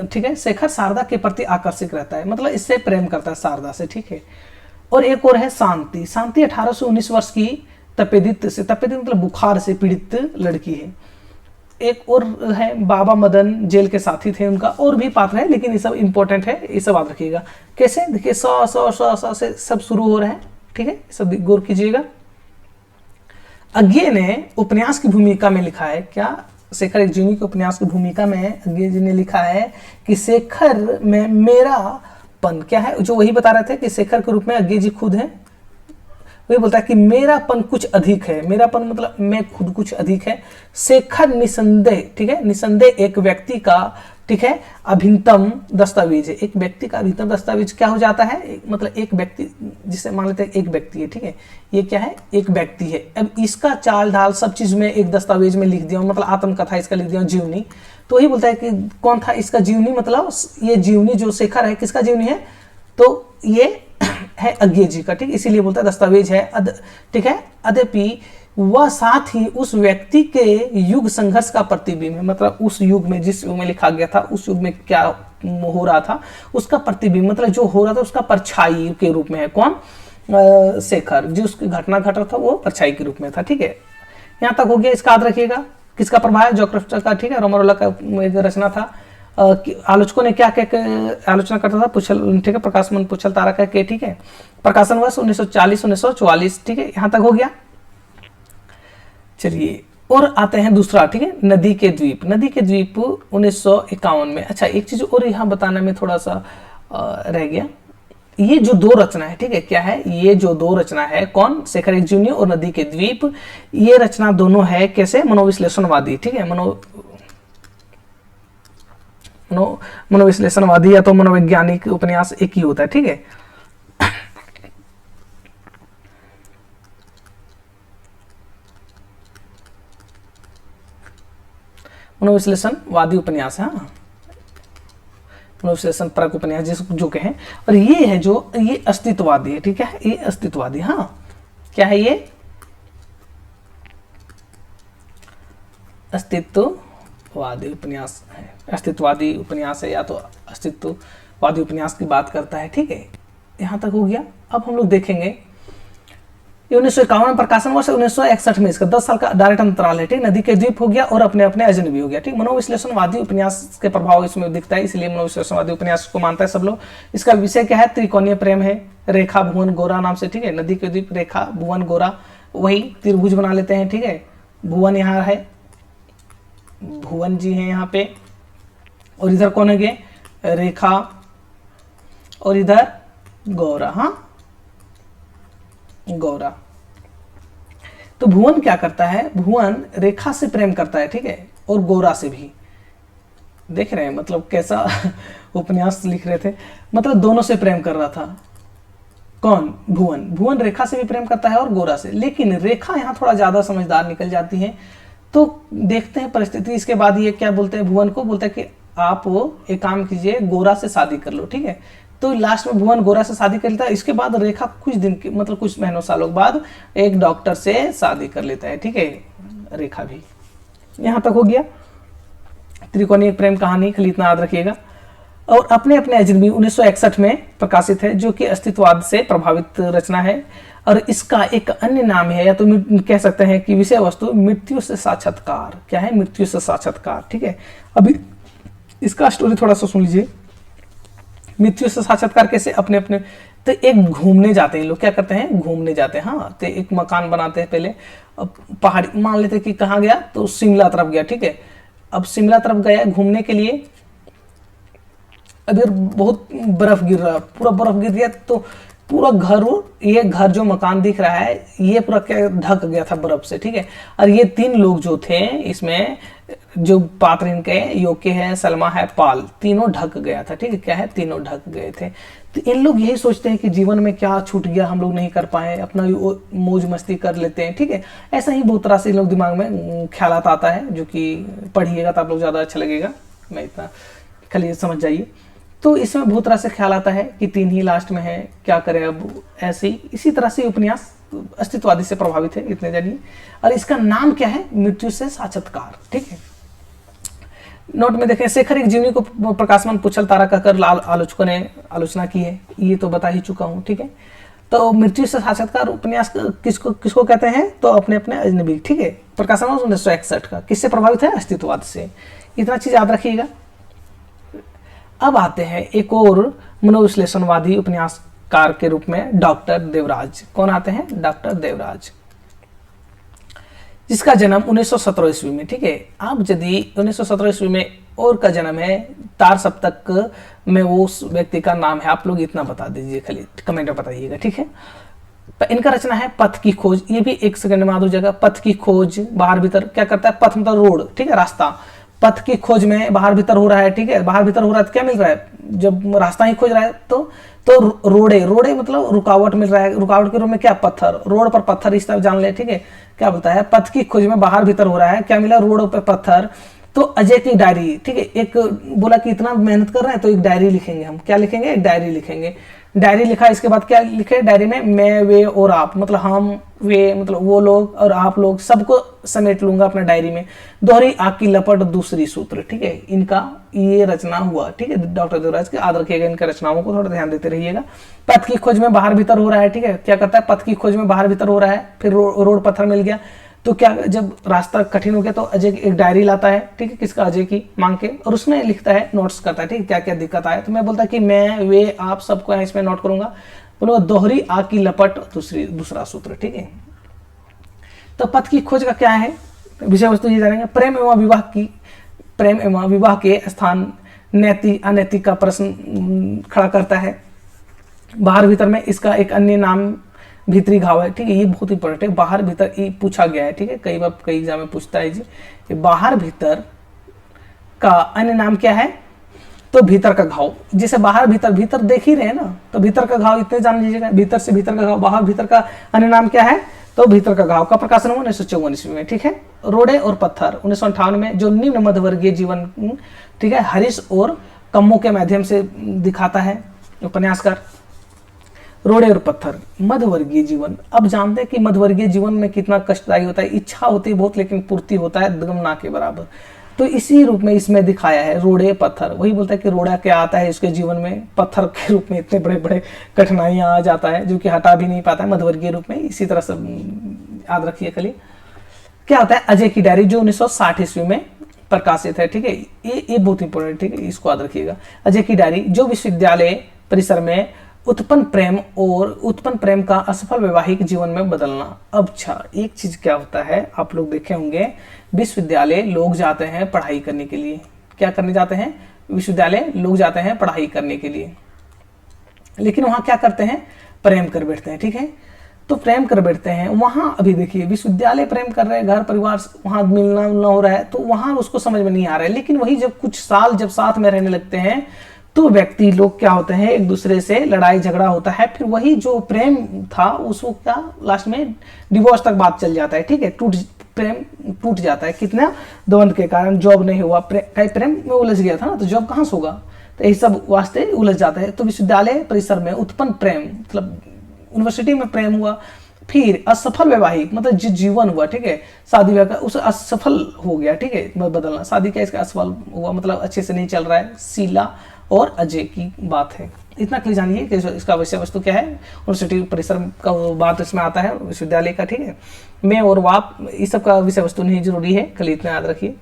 S1: ठीक है, शेखर शारदा के प्रति आकर्षित रहता है, मतलब इससे प्रेम करता है शारदा से, ठीक है। और एक और है शांति, शांति 1819 वर्ष की तपेदित मतलब बुखार से पीड़ित लड़की है। एक और है बाबा मदन, जेल के साथी थे उनका, और भी पात्र है, लेकिन ये सब इंपॉर्टेंट है, ये सब याद रखिएगा। कैसे, देखिए सौ से सब शुरू हो रहे हैं, ठीक है, सब गौर कीजिएगा। अज्ञे ने उपन्यास की भूमिका में लिखा है, क्या, शेखर एक जीवनी के उपन्यास की भूमिका में अज्ञे जी ने लिखा है कि शेखर में मेरापन क्या है, जो वही बता रहे थे कि शेखर के रूप में अज्ञे जी खुद है, वही बोलता है कि मेरापन कुछ अधिक है, मेरापन मतलब मैं खुद कुछ अधिक है। शेखर निसंदेह, ठीक है, निसंदेह एक व्यक्ति का, ठीक है, अभिन्नतम दस्तावेज है। एक व्यक्ति का अभिन्नतम दस्तावेज क्या हो जाता है, मतलब एक व्यक्ति, जिसे मान लेते हैं एक व्यक्ति है, ठीक है, ये क्या है, एक व्यक्ति है। अब इसका चाल ढाल सब चीज में एक दस्तावेज में लिख दिया, मतलब आत्मकथा इसका लिख दिया, जीवनी। तो वही बोलता है कि कौन था इसका जीवनी, मतलब ये जीवनी जो शेखर है किसका जीवनी है, तो ये है अज्ञे जी का, ठीक, इसीलिए बोलता है दस्तावेज है, ठीक है। अद्यपि वह साथ ही उस व्यक्ति के युग संघर्ष का प्रतिबिंब है, मतलब उस युग में, जिस युग में लिखा गया था, उस युग में क्या हो रहा था उसका प्रतिबिंब, मतलब जो हो रहा था उसका परछाई के रूप में है, कौन, शेखर, जो उसकी घटना घट रहा था वो परछाई के रूप में था, ठीक है। यहाँ तक हो गया, इसका याद रखिएगा। किसका प्रभाव है, जॉ क्रिस्टॉफ का, ठीक है, रोमा रोला का एक रचना था। आलोचकों ने क्या कह आलोचना करता था, पुच्छल, ठीक है, प्रकाशमन पुच्छल तारा कह के, ठीक है। प्रकाशन वर्ष 1940-1944, ठीक है, यहाँ तक हो गया। चलिए और आते हैं दूसरा, ठीक है, नदी के द्वीप। नदी के द्वीप 1951 में। अच्छा एक चीज और यहाँ बताने में थोड़ा सा रह गया, ये जो दो रचना है, ठीक है, क्या है, ये जो दो रचना है, कौन, शेखर एक जीवनी और नदी के द्वीप, ये रचना दोनों है कैसे, मनोविश्लेषणवादी, ठीक है, मनोविश्लेषणवादी या तो मनोवैज्ञानिक उपन्यास एक ही होता है, ठीक है। मनोविश्लेषणवादी उपन्यास है, मनोविश्लेषण परक उपन्यास जिस जो कहें। और ये है जो, ये अस्तित्ववादी है, ठीक है, ये अस्तित्ववादी, हाँ क्या है, ये अस्तित्ववादी उपन्यास है, अस्तित्ववादी उपन्यास है, या तो अस्तित्ववादी उपन्यास की बात करता है, ठीक है। यहाँ तक हो गया। अब हम लोग देखेंगे 1951 में प्रकाशन वर्ष, 1961 में इसका 10 साल का डायरेक्ट अंतराल है, ठीक, नदी के द्वीप हो गया और अपने अपने अजनबी हो गया, ठीक। मनोविश्लेषणवादी उपन्यास के प्रभाव इसमें दिखता है, इसलिए मनोविश्लेषणवादी उपन्यास को मानता है सब लोग। इसका विषय क्या है, त्रिकोणीय प्रेम है, रेखा भुवन गोरा नाम से, ठीक है, नदी के द्वीप, रेखा भुवन गोरा, वही त्रिभुज बना लेते हैं, ठीक है। भुवन यहाँ है, भुवन जी है यहाँ पे, और इधर कौन है, रेखा, और इधर गौरा, हाँ गौरा। तो भुवन क्या करता है, भुवन रेखा से प्रेम करता है, ठीक है, और गौरा से भी, देख रहे हैं मतलब कैसा उपन्यास लिख रहे थे, मतलब दोनों से प्रेम कर रहा था। कौन? भुवन। भुवन रेखा से भी प्रेम करता है और गोरा से, लेकिन रेखा यहाँ थोड़ा ज्यादा समझदार निकल जाती है। तो देखते हैं परिस्थिति। इसके बाद ये क्या बोलते हैं, भुवन को बोलते हैं कि आप एक काम कीजिए, गोरा से शादी कर लो, ठीक है। तो लास्ट में भुवन गोरा से शादी कर लेता है। इसके बाद रेखा कुछ दिन के मतलब कुछ महीनों सालों बाद एक डॉक्टर से शादी कर लेता है, ठीक है। रेखा भी यहाँ तक हो गया। त्रिकोणीय प्रेम कहानी खाली इतना याद रखिएगा। और अपने अपने अजनबी 1961 में प्रकाशित है, जो कि अस्तित्ववाद से प्रभावित रचना है। और इसका एक अन्य नाम है, या तो कह सकते हैं कि विषय वस्तु मृत्यु से साक्षात्कार। क्या है? मृत्यु से साक्षात्कार, ठीक है। अभी इसका स्टोरी थोड़ा सा सुन लीजिए। मृत्यु से साक्षात्कार कैसे? अपने अपने तो एक घूमने जाते हैं लोग, क्या करते हैं? घूमने जाते हैं। हाँ, तो एक मकान बनाते हैं पहले। अब पहाड़ी मान लेते हैं कि कहाँ गया, तो शिमला तरफ गया, ठीक है। अब शिमला तरफ गया घूमने के लिए। अभी बहुत बर्फ गिर रहा, पूरा बर्फ गिर गया, तो पूरा घर, ये घर जो मकान दिख रहा है ये पूरा क्या ढक गया था बर्फ से, ठीक है। और ये तीन लोग जो थे इसमें, जो पात्र इनके योके है, सलमा है, पाल, तीनों ढक गया था, ठीक है। क्या है? तीनों ढक गए थे। तो इन लोग यही सोचते हैं कि जीवन में क्या छूट गया, हम लोग नहीं कर पाए, अपना मौज मस्ती कर लेते हैं, ठीक है। ऐसा ही बहुत तरह से इन लोग दिमाग में ख्यालात आता है, जो कि पढ़िएगा तो आप लोग ज़्यादा अच्छा लगेगा। मैं इतना खाली समझ जाइए। तो इसमें बहुत तरह से ख्याल आता है कि तीन ही लास्ट में है, क्या करें अब। ऐसे ही इसी तरह से उपन्यास अस्तित्ववादी से प्रभावित है, इतने जानिए। और इसका नाम क्या है? मृत्यु से साक्षात्कार, ठीक है। नोट में देखें, शेखर एक जीवनी को प्रकाशमान पुच्छल तारा कहकर आलोचकों ने आलोचना की है, ये तो बता ही चुका हूँ, ठीक है। तो मृत्यु से साक्षात्कार उपन्यास किसको किसको कहते हैं? तो अपने अपने अजनबी, ठीक है। प्रकाशमान 1961 का। किससे प्रभावित है? अस्तित्ववाद से। इतना चीज याद रखिएगा। अब आते हैं एक और मनोविश्लेषणवादी उपन्यासकार के रूप में डॉक्टर देवराज। कौन आते हैं? डॉक्टर देवराज, जिसका जन्म 1917 ईस्वी में, ठीक है। अब यदि 1917 ईस्वी में और का जन्म है, तार सप्तक में वो उस व्यक्ति का नाम है, आप लोग इतना बता दीजिए, खाली कमेंट में बताइएगा, ठीक है। इनका रचना है पथ की खोज। ये भी एक सेकंड में आ जाएगा। पथ की खोज, बाहर भीतर। क्या करता है? पथ मतलब रोड, ठीक है, रास्ता। पथ की खोज में बाहर भीतर हो रहा है, ठीक है। बाहर भीतर हो रहा है तो क्या मिल रहा है? जब रास्ता ही खोज रहा है तो रोड़े, रोड़े मतलब रुकावट मिल रहा है। रुकावट के रूप में क्या? पत्थर। रोड पर पत्थर, इस तरफ जान ले, ठीक है। क्या बोलता है? पथ की खोज में बाहर भीतर हो रहा है, क्या मिला? रोड पर पत्थर। तो अजय की डायरी, ठीक है। एक बोला कि इतना मेहनत कर रहे हैं तो एक डायरी लिखेंगे हम। क्या लिखेंगे? एक डायरी लिखेंगे। डायरी लिखा। इसके बाद क्या लिखे डायरी में? मैं, वे और आप, मतलब हम, वे मतलब वो लोग और आप लोग, सबको समेट लूंगा अपना डायरी में। दोहरी आग की लपट, दूसरी सूत्र, ठीक है। इनका ये रचना हुआ, ठीक है, डॉक्टर देवराज के। याद रखिएगा इनके रचनाओं को, थोड़ा ध्यान देते रहिएगा। पथ की खोज में बाहर भीतर हो रहा है, ठीक है। क्या करता है? पथ की खोज में बाहर भीतर हो रहा है। फिर रोड पत्थर मिल गया, तो क्या, जब रास्ता कठिन हो गया तो अजय एक डायरी लाता है, ठीक है, किसका? अजय की, मांग के, और उसमें लिखता है, नोट्स करता है, ठीक है, क्या क्या दिक्कत आए। तो मैं बोलता कि मैं, वे, आप, सबको इसमें नोट करूंगा। बोलो दोहरी आग की लपट, दूसरा सूत्र, ठीक है। तो पथ की खोज का क्या है? विषय वस्तु ये जानेंगे। प्रेम एवं विवाह के स्थान, नैतिक अनैतिक का प्रश्न खड़ा करता है। बाहर भीतर में इसका एक अन्य नाम भीतरी घाव है, ठीक है। ये बहुत इंपॉर्टेंट है। बाहर भीतर ये पूछा गया है, ठीक है, कई बार कई एग्जाम में पूछता है जी। ये बाहर भीतर का अन्य नाम क्या है? तो भीतर का घाव। जैसे बाहर भीतर, भीतर देख ही रहे हैं ना, तो भीतर का घाव इतने जान लीजिएगा। भीतर से भीतर का घाव, बाहर भीतर का अन्य नाम क्या है? तो भीतर का घाव का प्रकाशन हुआ 1954 ईस्वी में, ठीक है। रोड़े और पत्थर 1958 में, जो निम्न मध्यवर्गीय जीवन, ठीक है, हरीश और कम्मों के माध्यम से दिखाता है उपन्यासकार। रोड़े और पत्थर, मध्यवर्गीय जीवन। अब जानते हैं कि मध्यवर्गीय जीवन में कितना कष्टदायी होता है। इच्छा होती है बहुत, लेकिन पूर्ति होता है दम ना के बराबर। तो इसी रूप में इसमें दिखाया है रोड़े पत्थर। वही बोलता है कि रोड़ा क्या आता है इसके जीवन में, पत्थर के रूप में इतने बड़े बड़े कठिनाइयां आ जाता है, जो कि हटा भी नहीं पाता है मध्यवर्गीय रूप में। इसी तरह से याद रखिए खाली। क्या होता है? अजय की डायरी, जो 1960 ईस्वी में प्रकाशित है, ठीक है। ये बहुत इंपॉर्टेंट, ठीक है, इसको याद रखिएगा। अजय की डायरी, जो विश्वविद्यालय परिसर में उत्पन्न प्रेम का असफल वैवाहिक जीवन में बदलना। अब अच्छा, एक चीज क्या होता है, आप लोग देखे होंगे, विश्वविद्यालय लोग जाते हैं पढ़ाई करने के लिए। क्या करने जाते हैं? विश्वविद्यालय लोग जाते हैं पढ़ाई करने के लिए, लेकिन वहां क्या करते हैं? प्रेम कर बैठते हैं, ठीक है। तो प्रेम कर बैठते हैं। वहाँ अभी देखिए विश्वविद्यालय प्रेम कर रहे हैं, घर परिवार वहाँ मिलना उलना हो रहा है, तो वहाँ उसको समझ में नहीं आ रहा है। लेकिन वही जब कुछ साल जब साथ में रहने लगते हैं तो व्यक्ति लोग क्या होते हैं, एक दूसरे से लड़ाई झगड़ा होता है, फिर वही जो प्रेम था उसको क्या लास्ट में डिवोर्स तक बात चल जाता है, ठीक है, प्रेम टूट जाता है। कितना द्वंद के कारण, जॉब नहीं हुआ, प्रेम में उलझ गया था ना, तो जॉब कहाँ से होगा, तो यही सब वास्ते उलझ जाता है। तो विश्वविद्यालय परिसर में उत्पन्न प्रेम मतलब यूनिवर्सिटी में प्रेम हुआ, फिर असफल वैवाहिक मतलब जीवन हुआ, ठीक है, शादी ब्याह का उस असफल हो गया, ठीक है, बदलना, शादी का इसका असफल हुआ मतलब अच्छे से नहीं चल रहा है। शीला और अजय की बात है, इतना क्लियर जानिए कि इसका विषय वस्तु क्या है। यूनिवर्सिटी परिसर का बात इसमें आता है विश्वविद्यालय का, ठीक है। मैं और वाप इस सब का विषय वस्तु नहीं जरूरी है, खाली इतना याद रखिए।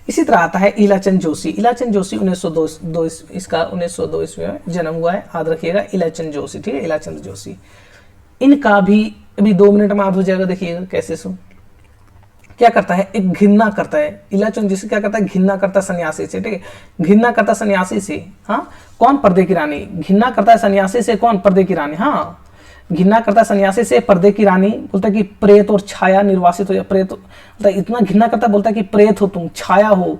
S1: इसी तरह आता है इलाचंद जोशी। इलाचंद जोशी 1902 इसका 1902 ईस्वी में जन्म हुआ है, याद रखिएगा इलाचंद जोशी, ठीक है, इलाचंद जोशी। इनका भी अभी 2 मिनट में याद हो जाएगा, देखिएगा कैसे सुन। क्या करता है, एक घृणा करता है इलाचंद जोशी, क्या करता है, घृणा करता है सन्यासी से, ठीक है, घृणा करता है सन्यासी से। हाँ, कौन, पर्दे की रानी, घृणा करता है सन्यासी से, कौन, पर्दे की रानी। हाँ, घृणा करता है सन्यासी से, पर्दे की रानी, बोलता है कि प्रेत और छाया निर्वासित हो जाए, प्रेत बोलता है इतना घृणा करता है, बोलता है कि प्रेत हो तुम, छाया हो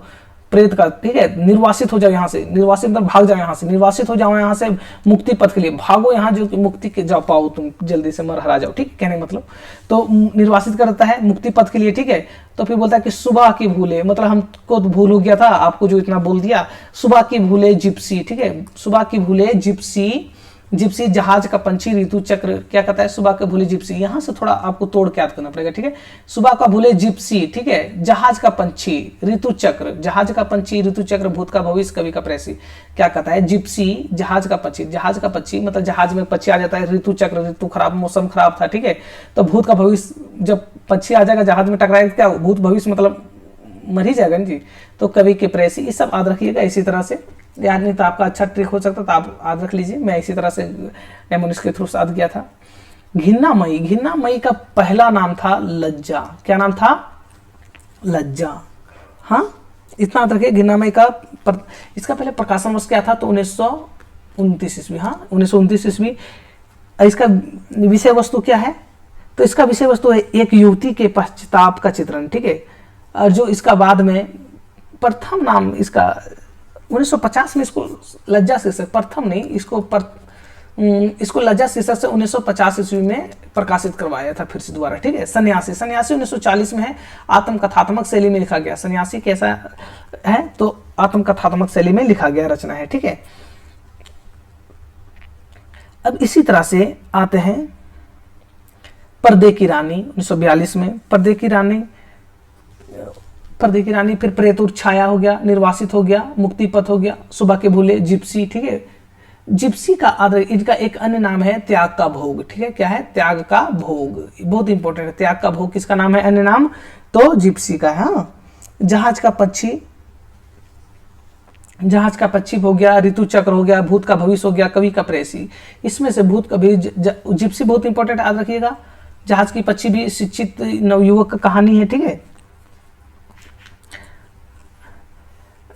S1: प्रेत का, ठीक है, निर्वासित हो जाओ यहाँ से, निर्वासित मतलब भाग जाओ यहाँ से, निर्वासित हो जाओ यहाँ से मुक्ति पथ के लिए, भागो यहाँ जो मुक्ति के जा पाओ तुम, जल्दी से मर हरा जाओ, ठीक है, कहने मतलब तो निर्वासित करता है मुक्ति पथ के लिए, ठीक है। तो फिर बोलता है कि सुबह की भूले मतलब हमको तो भूल हो गया था, आपको जो इतना बोल दिया, सुबह की भूले जिप्सी, ठीक है, सुबह की भूले जिप्सी, जिप्सी जहाज का पंछी, ऋतु चक्र, क्या कहता है, सुबह का भूले जिप्सी, यहां से थोड़ा आपको तोड़ के याद करना पड़ेगा, ठीक है, सुबह का भूले जिप्सी, ठीक है, जहाज का पंछी, ऋतु चक्र, जहाज का पंछी, ऋतु चक्र, भूत का भविष्य, कवि का प्रेसी, क्या कहता है, जिप्सी जहाज का पंछी, जहाज का पंछी मतलब जहाज में पक्षी आ जाता है, ऋतु चक्र, ऋतु खराब, मौसम खराब था, ठीक है, तो भूत का भविष्य, जब पक्षी आ जाएगा जहाज में टकराएगा, क्या भूत भविष्य मतलब मर ही जाएगा जी, तो कवि के प्रेसी, ये सब याद रखिएगा। इसी तरह से याद नहीं तो आपका अच्छा ट्रिक हो सकता था, आप याद रख लीजिए, मैं इसी तरह से नेमोनिक्स के थ्रू याद किया था। घिन्नामयी, घिन्नामयी का पहला नाम था लज्जा, क्या नाम था, लज्जा। हाँ, इतना याद रखिए, घिन्नामयी का इसका पहले प्रकाशन वर्ष क्या था, तो 1929 ईस्वी। हाँ, 1929 ईस्वी। इसका विषय वस्तु क्या है, तो इसका विषय वस्तु है एक युवती के पश्चाताप का चित्रण, ठीक है, और जो इसका बाद में प्रथम नाम इसका 1950 में इसको लज्जा शीर्षक, प्रथम नहीं, इसको लज्जा शीर्षक से 1950 ईस्वी में प्रकाशित करवाया था फिर से दोबारा, ठीक है। सन्यासी, सन्यासी 1940 में है, आत्मकथात्मक शैली में लिखा गया। सन्यासी कैसा है, तो आत्मकथात्मक शैली में लिखा गया रचना है, ठीक है। अब इसी तरह से आते हैं पर्दे की रानी 1942 में, पर्दे की रानी, पर्दे की रानी, फिर प्रेत और छाया हो गया, निर्वासित हो गया, मुक्ति पथ हो गया, सुबह के भूले, जिप्सी, ठीक है। जिप्सी का आदर, इनका एक अन्य नाम है त्याग का भोग, ठीक है, क्या है, त्याग का भोग, बहुत इंपॉर्टेंट है। त्याग का भोग किसका नाम है, अन्य नाम, तो जिप्सी का है। हाँ, जहाज का पक्षी, जहाज का पक्षी हो गया, ऋतु चक्र हो गया, भूत का भविष्य हो गया, कवि का प्रेसी। इसमें से भूत का जिप्सी बहुत इंपॉर्टेंट, याद रखिएगा। जहाज की पक्षी भी शिक्षित नवयुवक का कहानी है, ठीक है।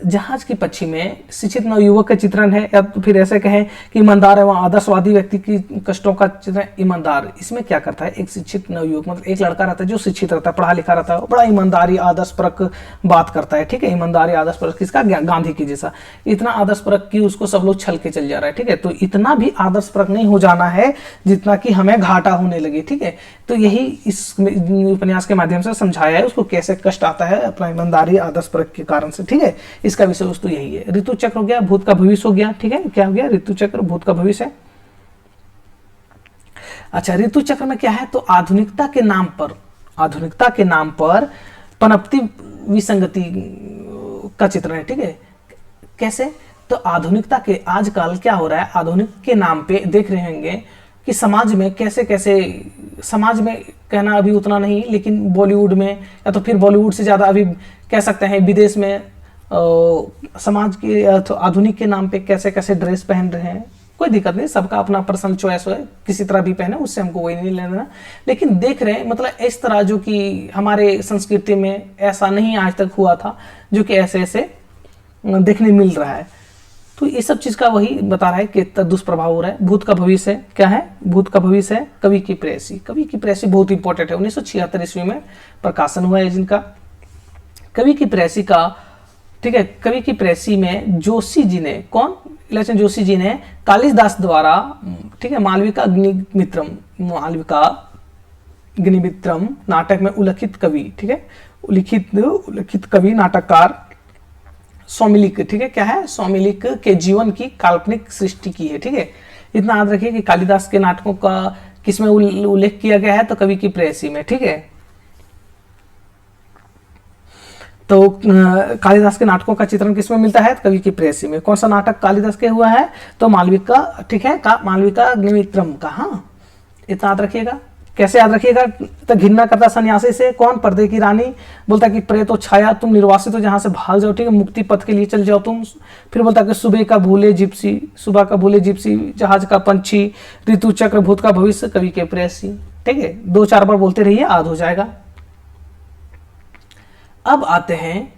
S1: जहाज की पक्षी में शिक्षित नवयुवक का चित्रण है, या तो फिर ऐसे कहें कि ईमानदार है, वहाँ आदर्शवादी व्यक्ति की कष्टों का चित्रण, ईमानदार। इसमें क्या करता है, एक शिक्षित नवयुवक मतलब एक लड़का रहता है जो शिक्षित रहता है, पढ़ा लिखा रहता है, बड़ा ईमानदारी आदर्शपरक बात करता है, ठीक है, ईमानदारी आदर्शपरक, किसका, गांधी की जैसा, इतना आदर्शपरक कि उसको सब लोग छल के चल जा रहा है, ठीक है। तो इतना भी आदर्शपरक नहीं हो जाना है जितना कि हमें घाटा होने लगे, ठीक है। तो यही इस उपन्यास के माध्यम से समझाया है उसको कैसे कष्ट आता है अपना ईमानदारी आदर्शपरक के कारण से, ठीक है। इसका विषय वस्तु यही है। ऋतु चक्र हो गया, भूत का भविष्य हो गया, ठीक है, क्या हो गया, ऋतु चक्र, भूत का भविष्य है। अच्छा, ऋतु चक्र में क्या है, तो आधुनिकता के नाम पर, आधुनिकता के नाम पर पनपती विसंगति का चित्रण है, ठीक है। कैसे, तो आधुनिकता के आजकल क्या हो रहा है, आधुनिक के नाम पे देख रहे होंगे कि समाज में कैसे कैसे, समाज में कहना अभी उतना नहीं, लेकिन बॉलीवुड में, या तो फिर बॉलीवुड से ज्यादा अभी कह सकते हैं विदेश में समाज के आधुनिक के नाम पे कैसे कैसे ड्रेस पहन रहे हैं। कोई दिक्कत नहीं, सबका अपना पर्सनल चॉइस है, किसी तरह भी पहने, उससे हमको वही नहीं लेना। लेकिन देख रहे हैं मतलब इस तरह जो कि हमारे संस्कृति में ऐसा नहीं आज तक हुआ था, जो कि ऐसे ऐसे देखने मिल रहा है। तो ये सब चीज का वही बता रहा है कि दुष्प्रभाव हो रहा है। भूत का भविष्य है, क्या है भूत का भविष्य है, कवि की प्रेयसी। कवि की प्रेयसी बहुत इंपॉर्टेंट है, 1976 ईस्वी में प्रकाशन हुआ है जिनका। कवि की प्रेयसी का, ठीक है, कवि की प्रेयसी में जोशी जी ने, कौन, इलाचन जोशी जी ने कालिदास द्वारा, ठीक है, मालविका अग्निमित्रम नाटक में उल्लिखित कवि, ठीक है, उल्लिखित कवि नाटककार सौमिलिक, ठीक है, क्या है, सौमिलिक के जीवन की काल्पनिक सृष्टि की है। ठीक है, इतना याद रखिए कि कालिदास के नाटकों का किसमें उल्लेख किया गया है, तो कवि की प्रेयसी में। ठीक है, तो कालिदास के नाटकों का चित्रण किसमें मिलता है, कवि की प्रेयसी में। कौन सा नाटक कालिदास के हुआ है, तो मालविका, ठीक है, मालविका अग्निमित्रम का। हाँ, इतना याद रखिएगा। कैसे याद रखिएगा, तो घृणा करता सन्यासी से, कौन, पर्दे की रानी, बोलता कि प्रेत हो छाया, तुम निर्वासित हो जहां से भाग जाओ, ठीक है, मुक्ति पथ के लिए चल जाओ तुम। फिर बोलता कि सुबह का भूले जिप्सी, जहाज का पंछी, ऋतु चक्र, भूत का भविष्य, कवि के प्रेयसी। ठीक है, 2-4 बार बोलते रहिए, याद हो जाएगा। अब आते हैं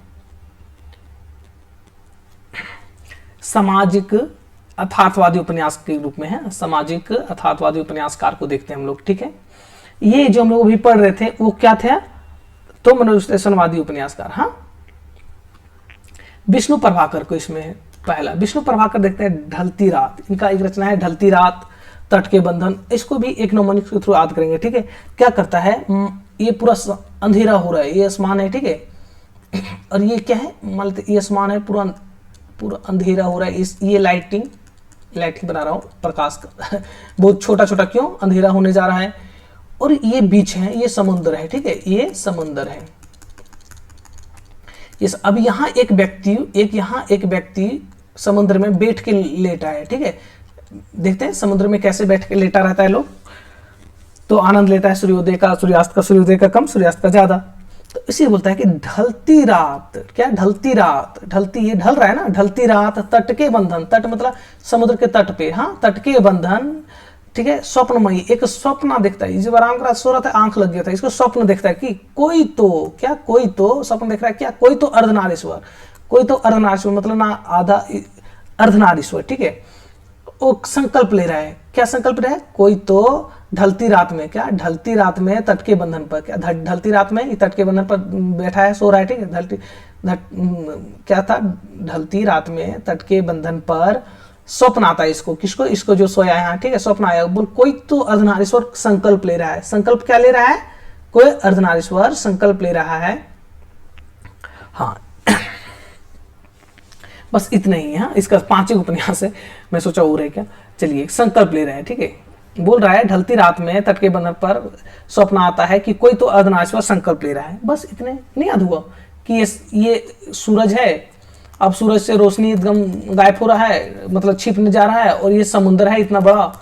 S1: सामाजिक अथार्थवादी उपन्यास के रूप में है, सामाजिक अथार्थवादी उपन्यासकार को देखते हैं हम लोग। ठीक है, ये जो हम लोग अभी पढ़ रहे थे वो क्या थे, तो मनोविश्लेषणवादी उपन्यासकार। हाँ, विष्णु प्रभाकर को इसमें है पहला। विष्णु प्रभाकर देखते हैं ढलती रात, इनका एक रचना है ढलती रात, तट के बंधन। इसको भी एक नोमोनिक्स के थ्रू याद करेंगे। ठीक है, क्या करता है, ये पूरा अंधेरा हो रहा है, ये आसमान है, ठीक है, और ये क्या है, मान लेते ये आसमान है, पूरा अंधेरा हो रहा है, ये लाइटिंग बना रहा हूँ प्रकाश का बहुत छोटा छोटा, क्यों, अंधेरा होने जा रहा है, और ये बीच है, ये समुद्र है। ठीक है, ये समुद्र है। अब यहाँ एक व्यक्ति समुद्र में बैठ के लेटा है। ठीक है, देखते हैं समुद्र में कैसे बैठ के लेटा रहता है लोग, तो आनंद लेता है सूर्योदय का, सूर्यास्त का, सूर्योदय का कम, सूर्यास्त का ज्यादा। तो इसीलिए बोलता है कि ढलती रात, क्या, ढलती रात, ढलती, ये ढल रहा है ना, ढलती रात, तट के बंधन, तट मतलब समुद्र के तट पे, हाँ, तट के बंधन, ठीक है, स्वप्नमयी, एक स्वप्न देखता है, जब आराम कर सो रहा था आंख लग गया था, इसको स्वप्न देखता है कि कोई तो, क्या, कोई तो, स्वप्न देख रहा है, क्या, कोई तो अर्धनारीश्वर, कोई तो अर्धनारीश्वर मतलब ना आधा अर्धनारीश्वर। ठीक है, वो संकल्प ले रहा है, क्या संकल्प रहा है, कोई तो ढलती रात में, क्या, ढलती रात में तट के बंधन पर, क्या, ढलती रात में तट के बंधन पर बैठा है, सो रहा है। ठीक है, क्या था, ढलती रात में तट के बंधन पर स्वप्न आता है इसको, किसको, इसको जो सोया है, ठीक है, स्वप्न आया, बोल कोई तो अर्धनारीश्वर संकल्प ले रहा है। संकल्प क्या ले रहा है, कोई अर्धनारीश्वर संकल्प ले रहा है। हाँ, बस इतना ही है। इसका 5 उपन्यास है, मैं सोचा हो रहा क्या, चलिए, संकल्प ले रहे हैं। ठीक है, बोल रहा है ढलती रात में तट के बंधन पर स्वप्न आता है कि कोई तो अर्धनारीश्वर संकल्प ले रहा है। बस इतने नहीं याद हुआ कि ये सूरज है, अब सूरज से रोशनी एकदम गायब हो रहा है, मतलब छिपने जा रहा है, और ये समुद्र है इतना बड़ा,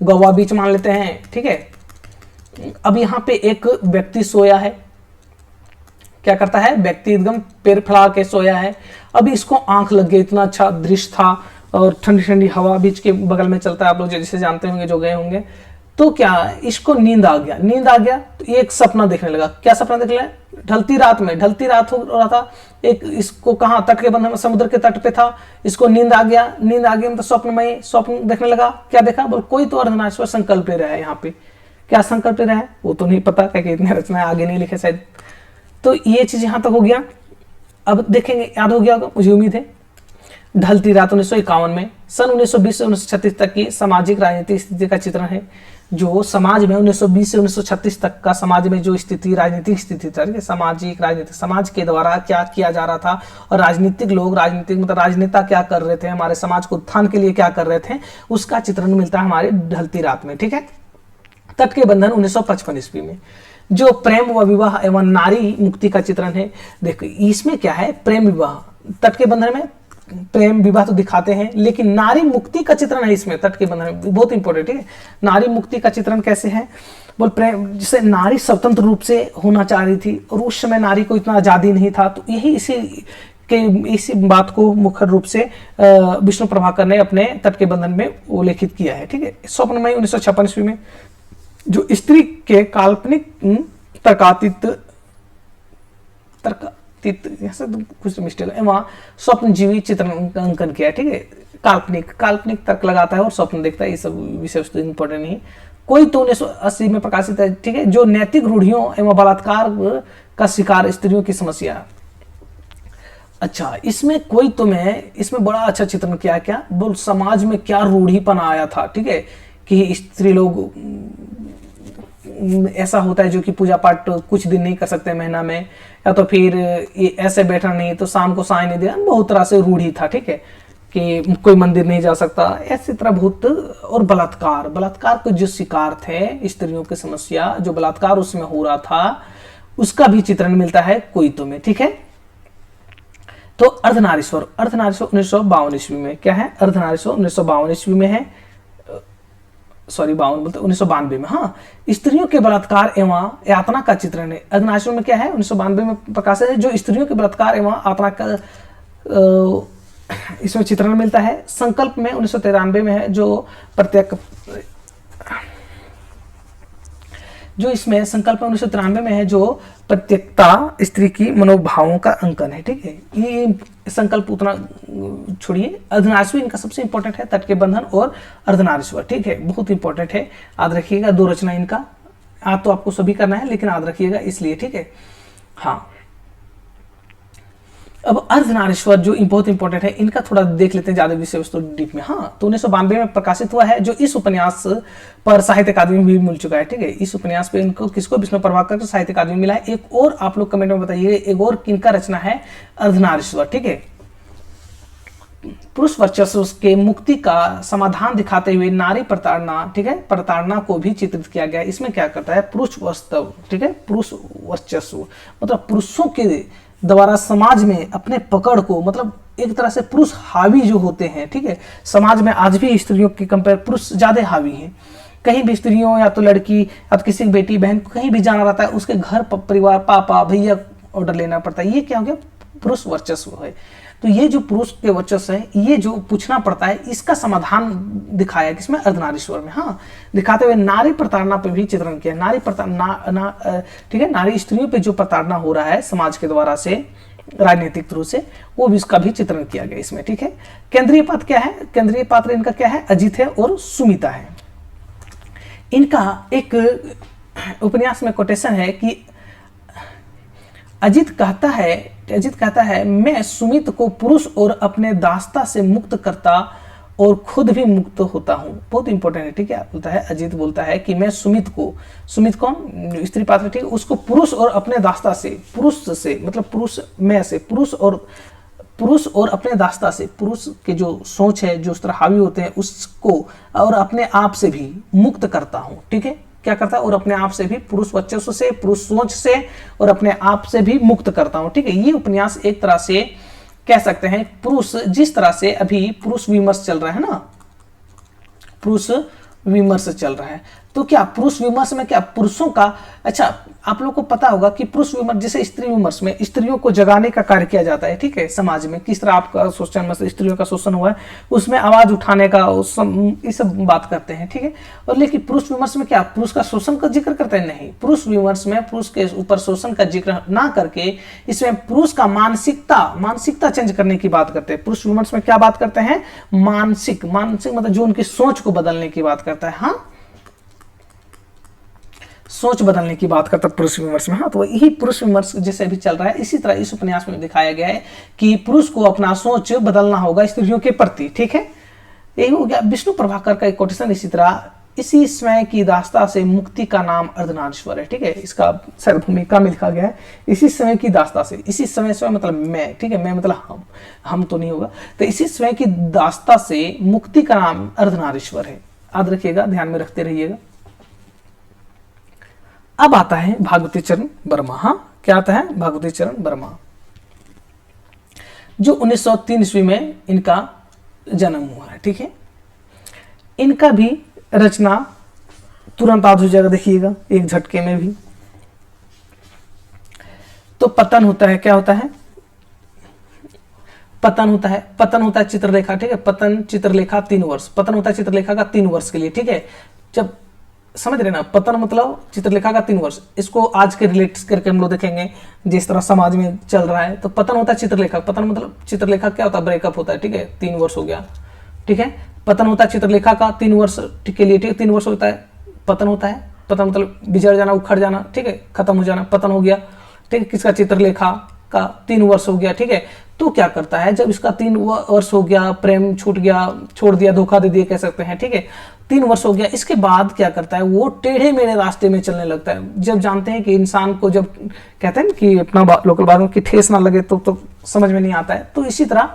S1: गोवा बीच मान लेते हैं। ठीक है, अब यहाँ पे एक व्यक्ति सोया है, क्या करता है, व्यक्ति एकदम पैर फैला के सोया है। अभी इसको आंख लग गई, इतना अच्छा दृश्य था, और ठंडी ठंडी हवा बीच के बगल में चलता है, आप लोग जैसे जानते होंगे जो गए होंगे। तो क्या, इसको नींद आ गया, तो एक सपना देखने लगा। क्या सपना देख लिया, ढलती रात हो रहा था, एक इसको कहाँ, तट के बंधन, समुद्र के तट पे था, इसको नींद आ गया मतलब स्वप्न देखने लगा। क्या देखा, बोल कोई तो अर्धनारीश्वर संकल्प ले रहा है। यहाँ पे क्या संकल्प ले रहा है वो तो नहीं पता, क्या इतने रचना आगे नहीं लिखे शायद। तो ये चीज यहाँ तक हो गया। अब देखेंगे, याद हो गया होगा मुझे उम्मीद है। ढलती रात 1951 में, सन 1920 से 1936 तक की सामाजिक राजनीतिक स्थिति का चित्रण है। जो समाज में 1920 से 1936 तक का समाज में जो स्थिति, राजनीतिक स्थिति था, सामाजिक राजनीतिक, समाज के द्वारा क्या किया जा रहा था, और राजनीतिक लोग, राजनीतिक मतलब राजनेता क्या कर रहे थे, हमारे समाज को उत्थान के लिए क्या कर रहे थे, उसका चित्रण मिलता है हमारे ढलती रात में। ठीक है, तट के बंधन 1955 ईस्वी में, जो प्रेम व विवाह एवं नारी मुक्ति का चित्रण है। देखो इसमें क्या है, प्रेम विवाह, तट के बंधन में प्रेम विवाह तो दिखाते हैं, लेकिन नारी मुक्ति का चित्रण है इसमें, तट के बंधन में, बहुत इंपॉर्टेंट है। नारी मुक्ति का चित्रण कैसे है, बोल प्रेम, जिसे नारी स्वतंत्र रूप से होना चाह रही थी, और उस समय नारी को इतना आजादी नहीं था। तो यही इसी बात को मुख्य रूप से विष्णु प्रभाकर ने अपने तट के बंधन में उल्लेखित किया है। ठीक है, स्वप्नमयी 1956 ईस्वी में, जो स्त्री के काल्पनिक कुछ मिस्टेक है, वहां स्वप्नजीवी चित्र अंकन किया। ठीक है, काल्पनिक, काल्पनिक तर्क लगाता है और स्वप्न देखता है, ये सब विषय वस्तु इंपॉर्टेंट नहीं। कोई तो 1980 में प्रकाशित है, ठीक है, जो नैतिक रूढ़ियों एवं बलात्कार का शिकार स्त्रियों की समस्या। अच्छा, इसमें कोई तो में इसमें बड़ा अच्छा चित्रण किया, क्या बोल समाज में क्या रूढ़ीपन आया था, ठीक है, कि स्त्री लोग ऐसा होता है जो कि पूजा पाठ कुछ दिन नहीं कर सकते महीना में, या तो फिर ये ऐसे बैठना नहीं तो शाम को साय नहीं देना, बहुत तरह से रूढ़ी था, ठीक है, कि कोई मंदिर नहीं जा सकता, ऐसी तरह बहुत। और बलात्कार, बलात्कार के जो शिकार थे स्त्रियों की समस्या, जो बलात्कार उसमें हो रहा था, उसका भी चित्रण मिलता है कोई तो में, ठीक है। तो अर्धनारीश्वर, अर्धनारीश्वर 1952 ईस्वी में क्या है, अर्धनारीश्वर 1952 ईस्वी में है, सॉरी 52 बोलते 1992 में, हाँ, स्त्रियों के बलात्कार एवं यातना का चित्रण है। अर्धनारीश्वर में क्या है, 1992 में प्रकाशित है, जो स्त्रियों के बलात्कार एवं यातना का इसमें चित्रण मिलता है। संकल्प में 1993 में है, जो प्रत्येक जो इसमें संकल्प 1993 में है, जो प्रत्येकता स्त्री की मनोभावों का अंकन है, ठीक है। ये संकल्प उतना छोड़िए। अर्धनारीश्वर इनका सबसे इंपॉर्टेंट है, तट के बंधन और अर्धनारीश्वर, ठीक है, बहुत इंपॉर्टेंट है, याद रखिएगा। 2 रचना इनका, आज तो आपको सभी करना है लेकिन याद रखिएगा इसलिए, ठीक है। हाँ, अब अर्धनारीश्वर जो बहुत इंपॉर्टेंट है, इनका थोड़ा देख लेते हैं ज्यादा विषय वस्तु डीप में। हाँ, तो 1992 में प्रकाशित हुआ है, जो इस उपन्यास पर साहित्य अकादमी भी मिल चुका है, ठीक है। इस उपन्यास पे इनको किसको, विष्णु प्रभाकर को साहित्य अकादमी मिला है। एक और आप लोग कमेंट में बताइए, एक और किनका रचना है, अर्धनारीश्वर, ठीक है। पुरुष वर्चस्व के मुक्ति का समाधान दिखाते हुए नारी प्रताड़ना, ठीक है, प्रताड़ना को भी चित्रित किया गया। इसमें क्या करता है, पुरुष वास्तव, ठीक है, पुरुष वर्चस्व मतलब पुरुषों के द्वारा समाज में अपने पकड़ को, मतलब एक तरह से पुरुष हावी जो होते हैं, ठीक है, समाज में आज भी स्त्रियों के कंपेयर पुरुष ज्यादा हावी हैं। कहीं भी स्त्रियों या तो लड़की या तो किसी बेटी बहन को कहीं भी जाना रहता है, उसके घर परिवार पापा भैया ऑर्डर लेना पड़ता है। ये क्या हो गया, पुरुष वर्चस्व है। तो ये जो पुरुष के वर्चस्व है, ये जो पूछना पड़ता है, इसका समाधान दिखाया किसमें, अर्धनारीश्वर में। हाँ, दिखाते हुए नारी प्रताड़ना पे भी चित्रण किया। नारी प्रताड़ना, ठीक है, नारी स्त्रियों पे जो प्रताड़ना हो रहा है समाज के द्वारा से, राजनीतिक थ्रू से, वो भी इसका भी चित्रण किया गया इसमें, ठीक है। केंद्रीय पात्र क्या है, केंद्रीय पात्र इनका क्या है, अजित है और सुमिता है। इनका एक उपन्यास में कोटेशन है कि अजित कहता है मैं सुमित को पुरुष और अपने दास्ता से मुक्त करता और खुद भी मुक्त होता हूँ। बहुत इंपॉर्टेंट है, ठीक है। बोलता है, अजित बोलता है कि मैं सुमित को, सुमित कौन, स्त्री पात्र, ठीक है, उसको पुरुष और अपने दास्ता से, पुरुष से मतलब पुरुष में से, पुरुष और अपने दास्ता से, पुरुष के जो सोच है, जो उस तरह हावी होते हैं, उसको और अपने आप से भी मुक्त करता हूँ, ठीक है। क्या करता है, और अपने आप से भी, पुरुष वर्चस्व से, पुरुष सोच से और अपने आप से भी मुक्त करता हूँ, ठीक है। ये उपन्यास एक तरह से कह सकते हैं, पुरुष जिस तरह से अभी पुरुष विमर्श चल रहा है ना, पुरुष विमर्श चल रहा है, तो क्या पुरुष विमर्श में क्या पुरुषों का, अच्छा आप लोग को पता होगा कि पुरुष विमर्श जैसे स्त्री विमर्श में स्त्रियों को जगाने का कार्य किया जाता है, ठीक है, समाज में किस तरह आपका शोषण, मतलब स्त्रियों का शोषण हुआ है, उसमें आवाज उठाने का, ये सब बात करते हैं, ठीक है। और लेकिन पुरुष विमर्श में क्या पुरुष का शोषण का जिक्र करते हैं, नहीं, पुरुष विमर्श में पुरुष के ऊपर शोषण का जिक्र ना करके इसमें पुरुष का मानसिकता चेंज करने की बात करते हैं। पुरुष विमर्श में क्या बात करते हैं, मानसिक मतलब जो उनकी सोच को बदलने की बात करता है। हाँ, सोच बदलने की बात करता है पुरुष विमर्श में। हाँ, तो यही पुरुष विमर्श जैसे भी चल रहा है, इसी तरह इस उपन्यास में दिखाया गया है कि पुरुष को अपना सोच बदलना होगा स्त्रियों के प्रति, ठीक है। यही हो गया विष्णु प्रभाकर का एक कोटेशन। इसी तरह इसी समय की दास्ता से मुक्ति का नाम अर्धनारीश्वर है, ठीक है। इसका शायद भूमिका में लिखा गया है, इसी समय की दास्ता से, इसी समय मतलब मैं, ठीक है, मैं मतलब हम तो नहीं होगा, तो इसी समय की दास्ता से मुक्ति का नाम अर्धनारीश्वर है। याद रखिएगा, ध्यान में रखते रहिएगा। अब आता है भागवती चरण वर्मा। हाँ, क्या आता है, भागवती चरण वर्मा, जो 1903 ईस्वी में इनका जन्म हुआ है, ठीक है। इनका भी रचना तुरंत याद हो जाएगा, देखिएगा एक झटके में भी। तो पतन होता है, क्या होता है, पतन होता है चित्रलेखा, ठीक है। पतन चित्रलेखा 3 वर्ष, पतन होता है चित्रलेखा का 3 वर्ष के लिए, ठीक है। जब समझ रहे ना, पतन मतलब चित्रलेखा का 3 वर्ष, इसको आज के रिलेट करके हम लोग देखेंगे जिस तरह समाज में चल रहा है। तो पतन होता है चित्रलेखा, पतन मतलब चित्रलेखा क्या होता है, ब्रेकअप होता है, ठीक है, 3 वर्ष हो गया, ठीक है। पतन होता है चित्रलेखा का 3 वर्ष के लिए, ठीक है, 3 वर्ष होता है पतन होता है। पतन मतलब बिछड़ जाना, उखड़ जाना, ठीक है, खत्म हो जाना, पतन हो गया, ठीक है। किसका? चित्रलेखा का 3 वर्ष हो गया, ठीक है। तो क्या करता है, जब इसका 3 वर्ष हो गया, प्रेम छूट गया, छोड़ दिया, धोखा दे दिया कह सकते हैं, ठीक है, 3 वर्ष हो गया, इसके बाद क्या करता है, वो टेढ़े मेढ़े रास्ते में चलने लगता है। जब जानते हैं कि इंसान को, जब कहते हैं कि अपना लोकल बात की ठेस ना लगे तो समझ में नहीं आता है। तो इसी तरह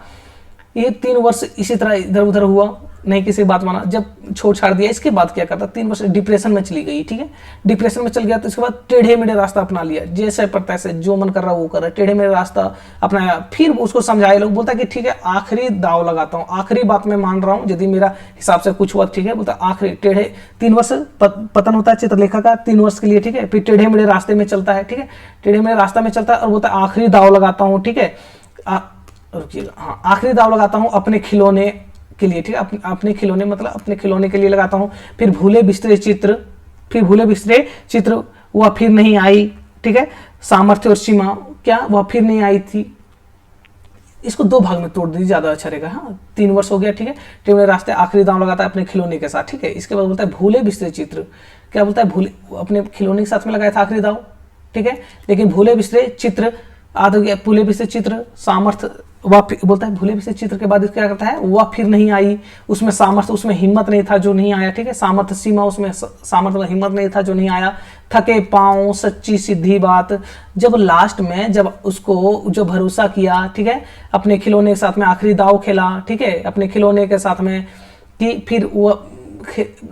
S1: ये 3 वर्ष इसी तरह इधर उधर हुआ, नहीं किसी बात माना, जब छोड़ छाड़ दिया, इसके बाद क्या करता, 3 वर्ष डिप्रेशन में चली गई, ठीक है। डिप्रेशन में चल गया तो इसके बाद टेढ़े मेढ़े रास्ता अपना लिया, जैसे पड़ता है जो मन कर रहा वो कर रहा है, टेढ़े मेढ़े रास्ता अपनाया। फिर उसको समझाए लोग, बोलता है कि ठीक है आखिरी दाव लगाता हूँ, आखिरी बात में मान रहा हूँ, यदि मेरा हिसाब से कुछ हुआ ठीक है, बोलता आखिरी टेढ़े 3 वर्ष पतन होता है चित्रलेखा का 3 वर्ष के लिए, ठीक है। फिर टेढ़े मेढ़े रास्ते में चलता है, ठीक है, टेढ़े मेढ़े रास्ते में चलता है और बोलता है आखिरी दाव लगाता हूँ, ठीक है, रुकिएगा, हाँ, आखिरी दाव लगाता हूँ अपने खिलौने के लिए, ठीक है, अपने खिलौने मतलब अपने खिलौने के लिए लगाता हूँ। फिर भूले बिस्तरे चित्र, फिर भूले बिस्तरे चित्र, वह फिर नहीं आई, ठीक है। सामर्थ्य और सीमा, क्या वह फिर नहीं आई थी। इसको 2 भाग में तोड़ दीजिए, ज्यादा अच्छा रहेगा। हाँ, 3 वर्ष हो गया, ठीक है, टेढ़े रास्ते, आखिरी दाव लगाता है अपने खिलौने के साथ, ठीक है। इसके बाद बोलता है भूले बिस्तरे चित्र, क्या बोलता है, भूले अपने खिलौने के साथ में लगाया था आखिरी दाव, ठीक है, लेकिन भूले बिस्तरे चित्र आद हो गया, भूले बिस्तरे चित्र, सामर्थ्य, वह बोलता है भूले बिस्तरे चित्र के बाद क्या करता है, वह फिर नहीं आई, उसमें सामर्थ्य, उसमें हिम्मत नहीं था जो नहीं आया, ठीक है। सामर्थ्य सीमा, उसमें सामर्थ्य हिम्मत नहीं था जो नहीं आया। थके पांव, सच्ची सीधी बात, जब लास्ट में जब उसको जो भरोसा किया, ठीक है, अपने खिलौने के साथ में आखिरी दाव खेला, ठीक है, अपने खिलौने के साथ में, कि फिर वो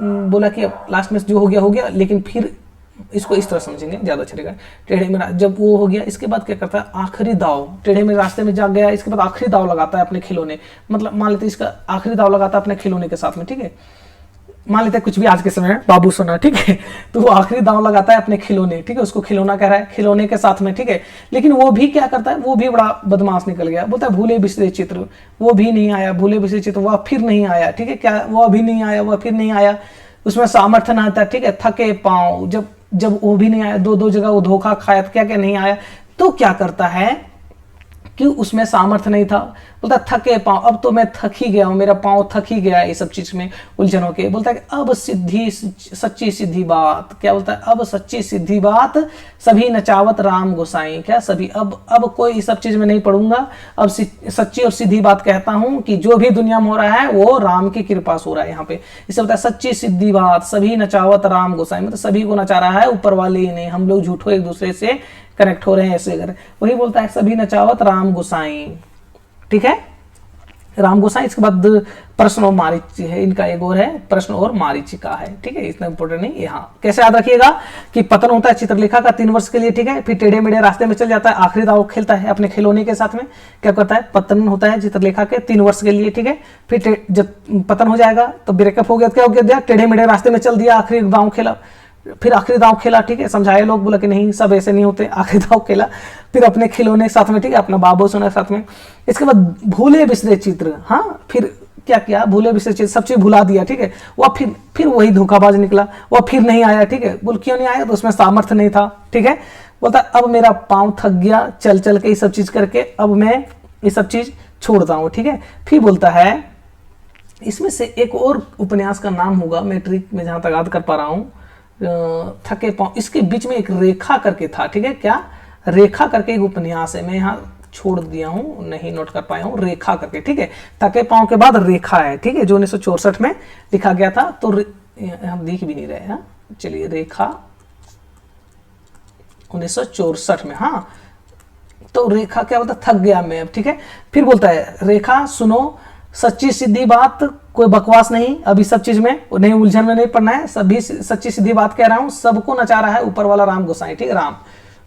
S1: बोला कि लास्ट में जो हो गया, लेकिन फिर इसको इस तरह समझेंगे ज्यादा अच्छा रहेगा। टेढ़े में जब वो हो गया, इसके बाद क्या करता है, आखिरी दाव, टेढ़े में रास्ते में जा गया, इसके बाद आखिरी दाव लगाता है अपने खिलौने, मतलब मान लेते इसका आखिरी दाव लगाता है अपने खिलौने के साथ में, ठीक है। मान लेते हैं कुछ भी आज के समय में बाबू सोना, ठीक है, तो वो आखिरी दाव लगाता है अपने खिलौने, ठीक है, उसको खिलौना कह रहा है, खिलौने के साथ में, ठीक है। लेकिन वो भी क्या करता है, वो भी बड़ा बदमाश निकल गया, बोलता है भूले बिसरे चित्र, वो भी नहीं आया, भूले बिसरे चित्र, वह फिर नहीं आया, ठीक है, क्या वह भी नहीं आया, वह फिर नहीं आया, उसमें सामर्थ्य ना था, ठीक है। थके पांव, जब वो भी नहीं आया, 2 जगह वो धोखा खाया, क्या क्या नहीं आया, तो क्या करता है कि उसमें सामर्थ्य नहीं था, बोलता थके पांव, अब तो मैं थक ही गया हूं, मेरा पांव थक ही गया है ये सब चीज में उलझनों के। बोलता है कि अब सच्ची सीधी बात, क्या बोलता है, अब सच्ची सीधी बात सभी नचावत राम गोसाई, क्या सभी, अब कोई इस सब चीज में नहीं पढ़ूंगा, अब सच्ची और सीधी बात कहता हूं कि जो भी दुनिया में हो रहा है वो राम की कृपा से हो रहा है। यहाँ पे इसे बोलता है सच्ची सीधी बात सभी नचावत राम गोसाई, मतलब सभी को नचा रहा है, ऊपर वाले ही नहीं, हम लोग झूठो एक दूसरे से कनेक्ट हो रहे हैं, ऐसे कर वही बोलता है सभी नचावत राम गोसाई, ठीक है, राम गोसाई। इसके बाद प्रश्न और मारीच है, इनका एक और है प्रश्न और मारीचिका है, ठीक है, इतना इंपॉर्टेंट नहीं। यहाँ कैसे याद रखिएगा कि पतन होता है चित्रलेखा का 3 वर्ष के लिए, ठीक है, फिर टेढ़े मेढ़े रास्ते में चल जाता है, आखिरी दाव खेलता है अपने खिलौने के साथ में, क्या करता है, पतन होता है चित्रलेखा के 3 वर्ष के लिए, ठीक है। फिर जब पतन हो जाएगा तो ब्रेकअप हो गया, क्या हो गया, टेढ़े मेढ़े रास्ते में चल दिया, आखिरी दाव खेला, फिर आखिरी दाव खेला, ठीक है, समझाए लोग, बोला कि नहीं सब ऐसे नहीं होते, आखिरी दाव खेला, फिर अपने खिलौने के साथ में, ठीक है, अपना बाबू सोना के साथ में। इसके बाद भूले बिसरे चित्र, हाँ, फिर क्या किया, भूले बिसरे चित्र, सब चीज भुला दिया, ठीक है, वह फिर वही धोखाबाज निकला, वह फिर नहीं आया, ठीक है, बोल क्यों नहीं आया, तो उसमें सामर्थ्य नहीं था, ठीक है। बोलता अब मेरा पाँव थक गया चल चल के ये सब चीज करके, अब मैं ये सब चीज छोड़ता हूँ, ठीक है। फिर बोलता है इसमें से एक और उपन्यास का नाम होगा, मैं ट्रिक में जहां तक याद कर पा रहा हूँ, थके पांव, इसके बीच में एक रेखा करके था, ठीक है, क्या रेखा करके एक उपन्यास है, मैं यहाँ छोड़ दिया हूं, नहीं नोट कर पाया हूं, रेखा करके, ठीक है, थके पांव के बाद रेखा है, ठीक है, जो 1964 में लिखा गया था, तो हम दिख भी नहीं रहे हैं, चलिए रेखा 1964 में, हाँ, तो रेखा क्या बोलता, थक गया मैं अब, ठीक है। फिर बोलता है रेखा सुनो सच्ची सीधी बात, कोई बकवास नहीं, अभी सब चीज में नहीं, उलझन में नहीं पड़ना है, सभी सच्ची सीधी बात कह रहा हूं, सबको नचा रहा है ऊपर वाला राम गोसाई, ठीक है, राम।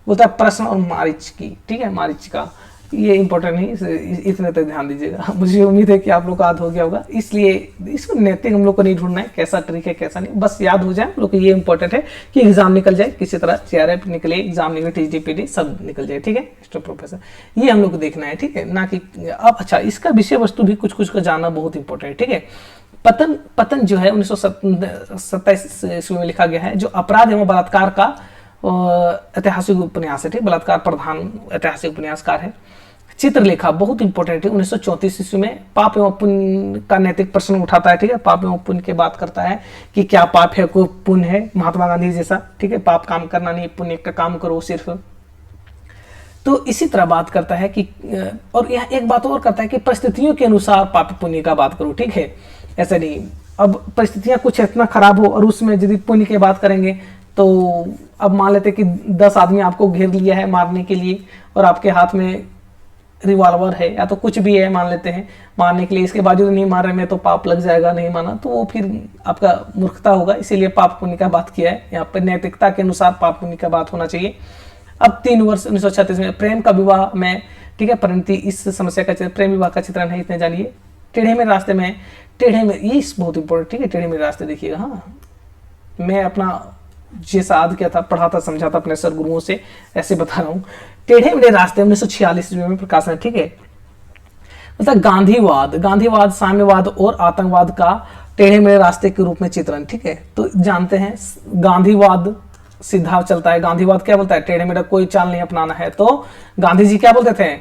S1: बोलता है प्रश्न और मारीच की, ठीक है, मारीच का, ये इंपॉर्टेंट नहीं, इतने तक ध्यान दीजिएगा, मुझे उम्मीद है कि आप लोग को याद हो गया होगा, इसलिए इसको नैतिक हम लोग को नहीं ढूंढना है, कैसा ट्रिक है कैसा नहीं, बस याद हो जाए हम लोग को, ये इंपॉर्टेंट है कि एग्जाम निकल जाए, किसी तरह CRF निकले, एग्जाम निकले, TGPD सब निकल जाए, ठीक है, स्टॉप प्रोफेसर, ये हम लोग को देखना है, ठीक है, ना कि अब अच्छा इसका विषय वस्तु भी कुछ का जानना बहुत इंपॉर्टेंट है, ठीक है। पतन जो है 1927 ईस्वी में लिखा गया है, जो अपराध एवं बलात्कार का ऐतिहासिक उपन्यास है, ठीक, बलात्कार प्रधान ऐतिहासिक उपन्यासकार है। चित्रलेखा बहुत इंपॉर्टेंट है। 1934 ईस्वी में पाप एवं पुण्य का नैतिक प्रश्न उठाता है, ठीक है। पाप एवं पुण्य की बात करता है कि क्या पाप है, कोई पुण्य है, महात्मा गांधी जैसा, ठीक है। पाप काम करना नहीं, पुण्य का काम करो सिर्फ। तो इसी तरह बात करता है कि, और यह एक बात और करता है कि परिस्थितियों के अनुसार पाप पुण्य का बात करो, ठीक है। ऐसा नहीं, अब परिस्थितियां कुछ इतना खराब हो और उसमें यदि पुण्य की बात करेंगे तो अब मान लेते कि 10 आदमी आपको घेर लिया है मारने के लिए और आपके हाथ में रिवॉल्वर है या तो कुछ भी है, मान लेते हैं मारने के लिए, इसके बावजूद नहीं मार रहे में तो पाप लग जाएगा, नहीं माना तो वो फिर आपका मूर्खता होगा। इसीलिए पाप पुण्य का बात किया है यहाँ पर, नैतिकता के अनुसार पाप पुण्य का बात होना चाहिए। अब 3 वर्ष 1936 में प्रेम का विवाह में, ठीक है, परिणति इस समस्या का प्रेम विवाह का चित्रण है, इतने जानिए। टेढ़े मेरे रास्ते में, टेढ़े में ये बहुत इंपॉर्टेंट, ठीक है। टेढ़े मेरे रास्ते देखिएगा, हाँ मैं अपना जैसा आद किया था, पढ़ा था, समझा था अपने सर गुरुओं से, ऐसे बता रहा हूँ। टेढ़े मेरे रास्ते 1946 में प्रकाशन, ठीक है। मतलब गांधीवाद, साम्यवाद और आतंकवाद का टेढ़े मेरे रास्ते के रूप में चित्रण, ठीक है। तो जानते हैं गांधीवाद सीधा चलता है, गांधीवाद क्या बोलता है, टेढ़े मेढ़ा कोई चाल नहीं अपनाना है। तो गांधी जी क्या बोलते थे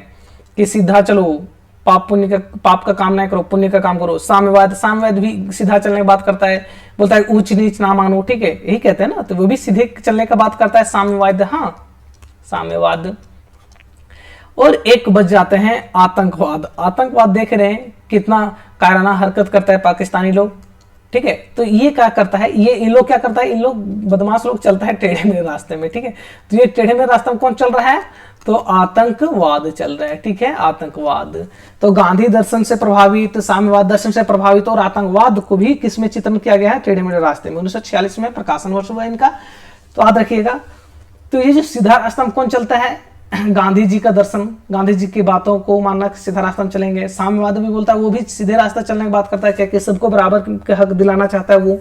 S1: कि सीधा चलो, पाप का काम नहीं करो, पुण्य का काम करो। साम्यवाद भी सीधा चलने की बात करता है, बोलता है ऊंच नीच ना मानो, ठीक है, यही कहते हैं ना, तो वो भी सीधे चलने का बात करता है साम्यवाद, हाँ साम्यवाद। और एक बच जाते हैं आतंकवाद देख रहे हैं कितना कायराना हरकत करता है पाकिस्तानी लोग, ठीक है। तो ये क्या करता है, ये इन लोग क्या करता है, इन लोग बदमाश लोग चलता है टेढ़े मेरे रास्ते में, ठीक है। तो ये टेढ़े मेरे रास्ते में कौन चल रहा है, तो आतंकवाद चल रहा है, ठीक है, आतंकवाद। तो गांधी दर्शन से प्रभावित, साम्यवाद दर्शन से प्रभावित और आतंकवाद को भी किसमें चित्रण किया गया है, टेढ़े मेढ़े रास्ते में। 1946 में प्रकाशन वर्ष हुआ इनका, तो याद रखिएगा। तो ये जो सीधा रास्ता में कौन चलता है, गांधी जी का दर्शन, गांधी जी की बातों को मानना, सीधा रास्ता में चलेंगे। साम्यवाद भी बोलता है, वो भी सीधे रास्ता चलने की बात करता है, क्या कि सबको बराबर के हक दिलाना चाहता है वो।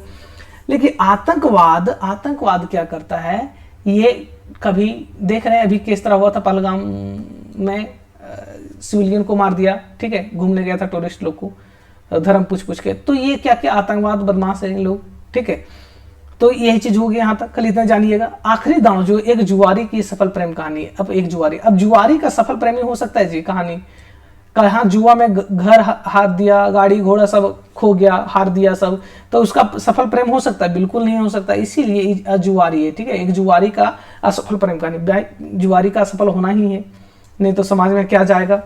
S1: लेकिन आतंकवाद क्या करता है, ये कभी देख रहे हैं अभी किस तरह हुआ था पहलगाम में, सिविलियन को मार दिया, ठीक है, घूमने गया था टूरिस्ट लोग को धर्म पूछ के। तो ये क्या क्या आतंकवाद बदमाश है लोग, ठीक है। तो यही चीज होगी यहाँ तक, कल इतना जानिएगा। आखिरी दांव जो एक जुआरी की सफल प्रेम कहानी है। अब जुआरी का सफल प्रेमी हो सकता है जी, कहानी कहाँ जुआ में घर हार दिया, गाड़ी घोड़ा सब खो गया, हार दिया सब, तो उसका सफल प्रेम हो सकता है, बिल्कुल नहीं हो सकता। इसीलिए जुआरी है, ठीक है, एक जुआरी का असफल प्रेम कहानी। जुआरी का असफल होना ही है, नहीं तो समाज में क्या जाएगा।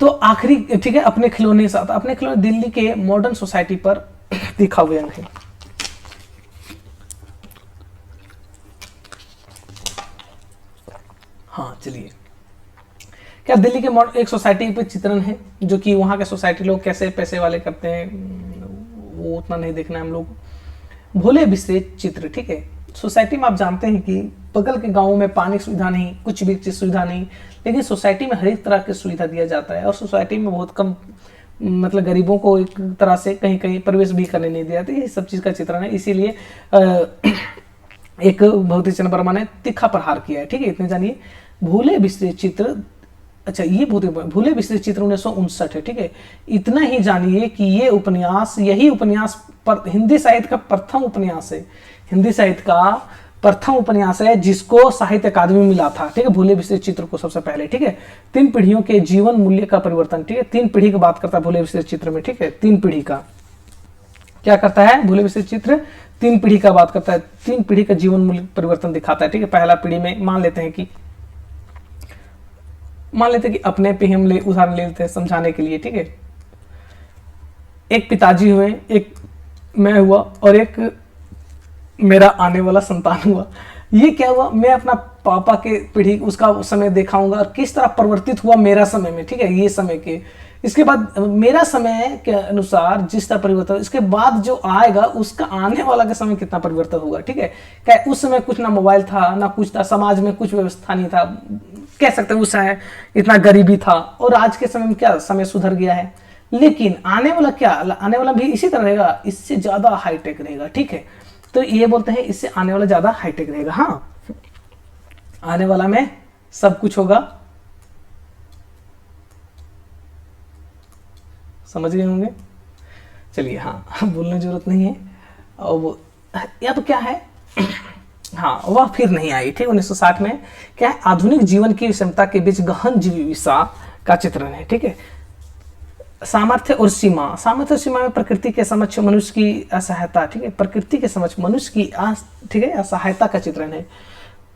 S1: तो आखिरी, ठीक है, अपने खिलौने साथ, अपने खिलौने दिल्ली के मॉडर्न सोसाइटी पर दिखा हुए हैं। हाँ चलिए, क्या दिल्ली के एक सोसाइटी पे चित्रण है, जो कि वहाँ के सोसाइटी लोग कैसे पैसे वाले करते हैं, वो उतना नहीं देखना है हम लोग। भोले बिसरे चित्र, ठीक है। सोसाइटी में आप जानते हैं कि बगल के गाँव में पानी की सुविधा नहीं, कुछ भी चीज सुविधा नहीं, लेकिन सोसाइटी में हर एक तरह की सुविधा दिया जाता है। और सोसाइटी में बहुत कम, मतलब गरीबों को एक तरह से कहीं कहीं प्रवेश भी करने नहीं दिया जाता। ये सब चीज़ का चित्रण है। इसीलिए एक भगवती चरण वर्मा ने तीखा प्रहार किया है, ठीक है, इतने जानिए। भूले बिसरे चित्र, अच्छा ये भूले बिसरे चित्र 1959 है, ठीक है। इतना ही जानिए कि ये उपन्यास, यही उपन्यास पर हिंदी साहित्य का प्रथम उपन्यास है, हिंदी साहित्य का प्रथम उपन्यास है जिसको साहित्य अकादमी मिला था, ठीक है, भूले बिसरे चित्र को सबसे पहले, ठीक है। 3 पीढ़ियों के जीवन मूल्य का परिवर्तन, ठीक है, 3 पीढ़ी की बात करता है भूले बिसरे चित्र में, ठीक है। 3 पीढ़ी का क्या करता है भूले बिसरे चित्र, 3 पीढ़ी का बात करता है, 3 पीढ़ी का जीवन मूल्य परिवर्तन दिखाता है, ठीक है। पहला पीढ़ी में मान लेते हैं कि अपने पे हम उदाहरण ले लेते हैं समझाने के लिए, ठीक है। एक पिताजी हुए, एक मैं हुआ और एक मेरा आने वाला संतान हुआ। ये क्या हुआ, मैं अपना पापा के पीढ़ी उसका समय दिखाऊंगा और किस तरह परिवर्तित हुआ मेरा समय में, ठीक है, ये समय के। इसके बाद मेरा समय के अनुसार जिस तरह परिवर्तन, इसके बाद जो आएगा उसका आने वाला का समय कितना परिवर्तन होगा, ठीक है। क्या उस समय कुछ ना मोबाइल था ना कुछ था, समाज में कुछ व्यवस्था नहीं था, कह सकते हैं उस समय इतना गरीबी था। और आज के समय में क्या समय सुधर गया है, लेकिन आने वाला क्या, आने वाला भी इसी तरह रहेगा, इससे ज्यादा हाईटेक रहेगा, ठीक है। तो ये बोलते हैं इससे आने वाला ज्यादा हाईटेक रहेगा। हाँ, आने वाला में सब कुछ होगा, समझ गए होंगे। चलिए हाँ, बोलने की जरूरत नहीं है। अब या तो क्या है, हाँ वह फिर नहीं आई। ठीक, 1960 में क्या है, आधुनिक जीवन की विषमता के बीच गहन जीविका का चित्रण है। ठीक है, सामर्थ्य और सीमा, सामर्थ्य और सीमा में प्रकृति के समक्ष मनुष्य की असहायता। ठीक है, प्रकृति के समक्ष मनुष्य की ठीक है असहायता का चित्रण है।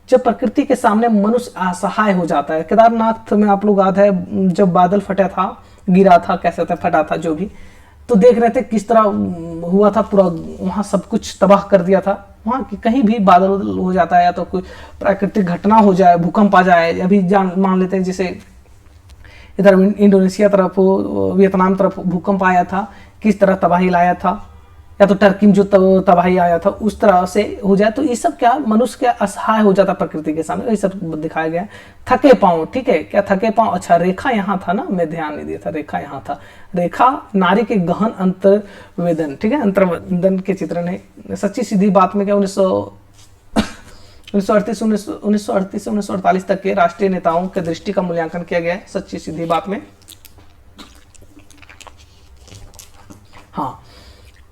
S1: जब प्रकृति के सामने मनुष्य असहाय हो जाता है। केदारनाथ में आप लोग याद है जब बादल फटा था, गिरा था, कैसे था, फटा था, जो भी, तो देख रहे थे किस तरह हुआ था, पूरा वहाँ सब कुछ तबाह कर दिया था। वहाँ कहीं भी बादल हो जाता है या तो कोई प्राकृतिक घटना हो जाए, भूकंप आ जाए, अभी मान लेते हैं जैसे इधर इंडोनेशिया तरफ, वियतनाम तरफ भूकंप आया था, किस तरह तबाही लाया था, या तो टर्की में जो तबाही आया था उस तरह से हो जाए, तो ये सब क्या मनुष्य क्या असहाय हो जाता प्रकृति के सामने, ये सब दिखाया गया है। थके पांव, ठीक है, क्या थके पांव, अच्छा रेखा यहाँ था ना, मैं ध्यान नहीं दिया था, रेखा यहाँ था, रेखा नारी के गहन अंतर्वेदन। ठीक है, अंतर्वेदन के चित्रण है। सच्ची सीधी बात में क्या 1938 से 1948 तक के राष्ट्रीय नेताओं के दृष्टि का मूल्यांकन किया गया है सच्ची सीधी बात में। हाँ,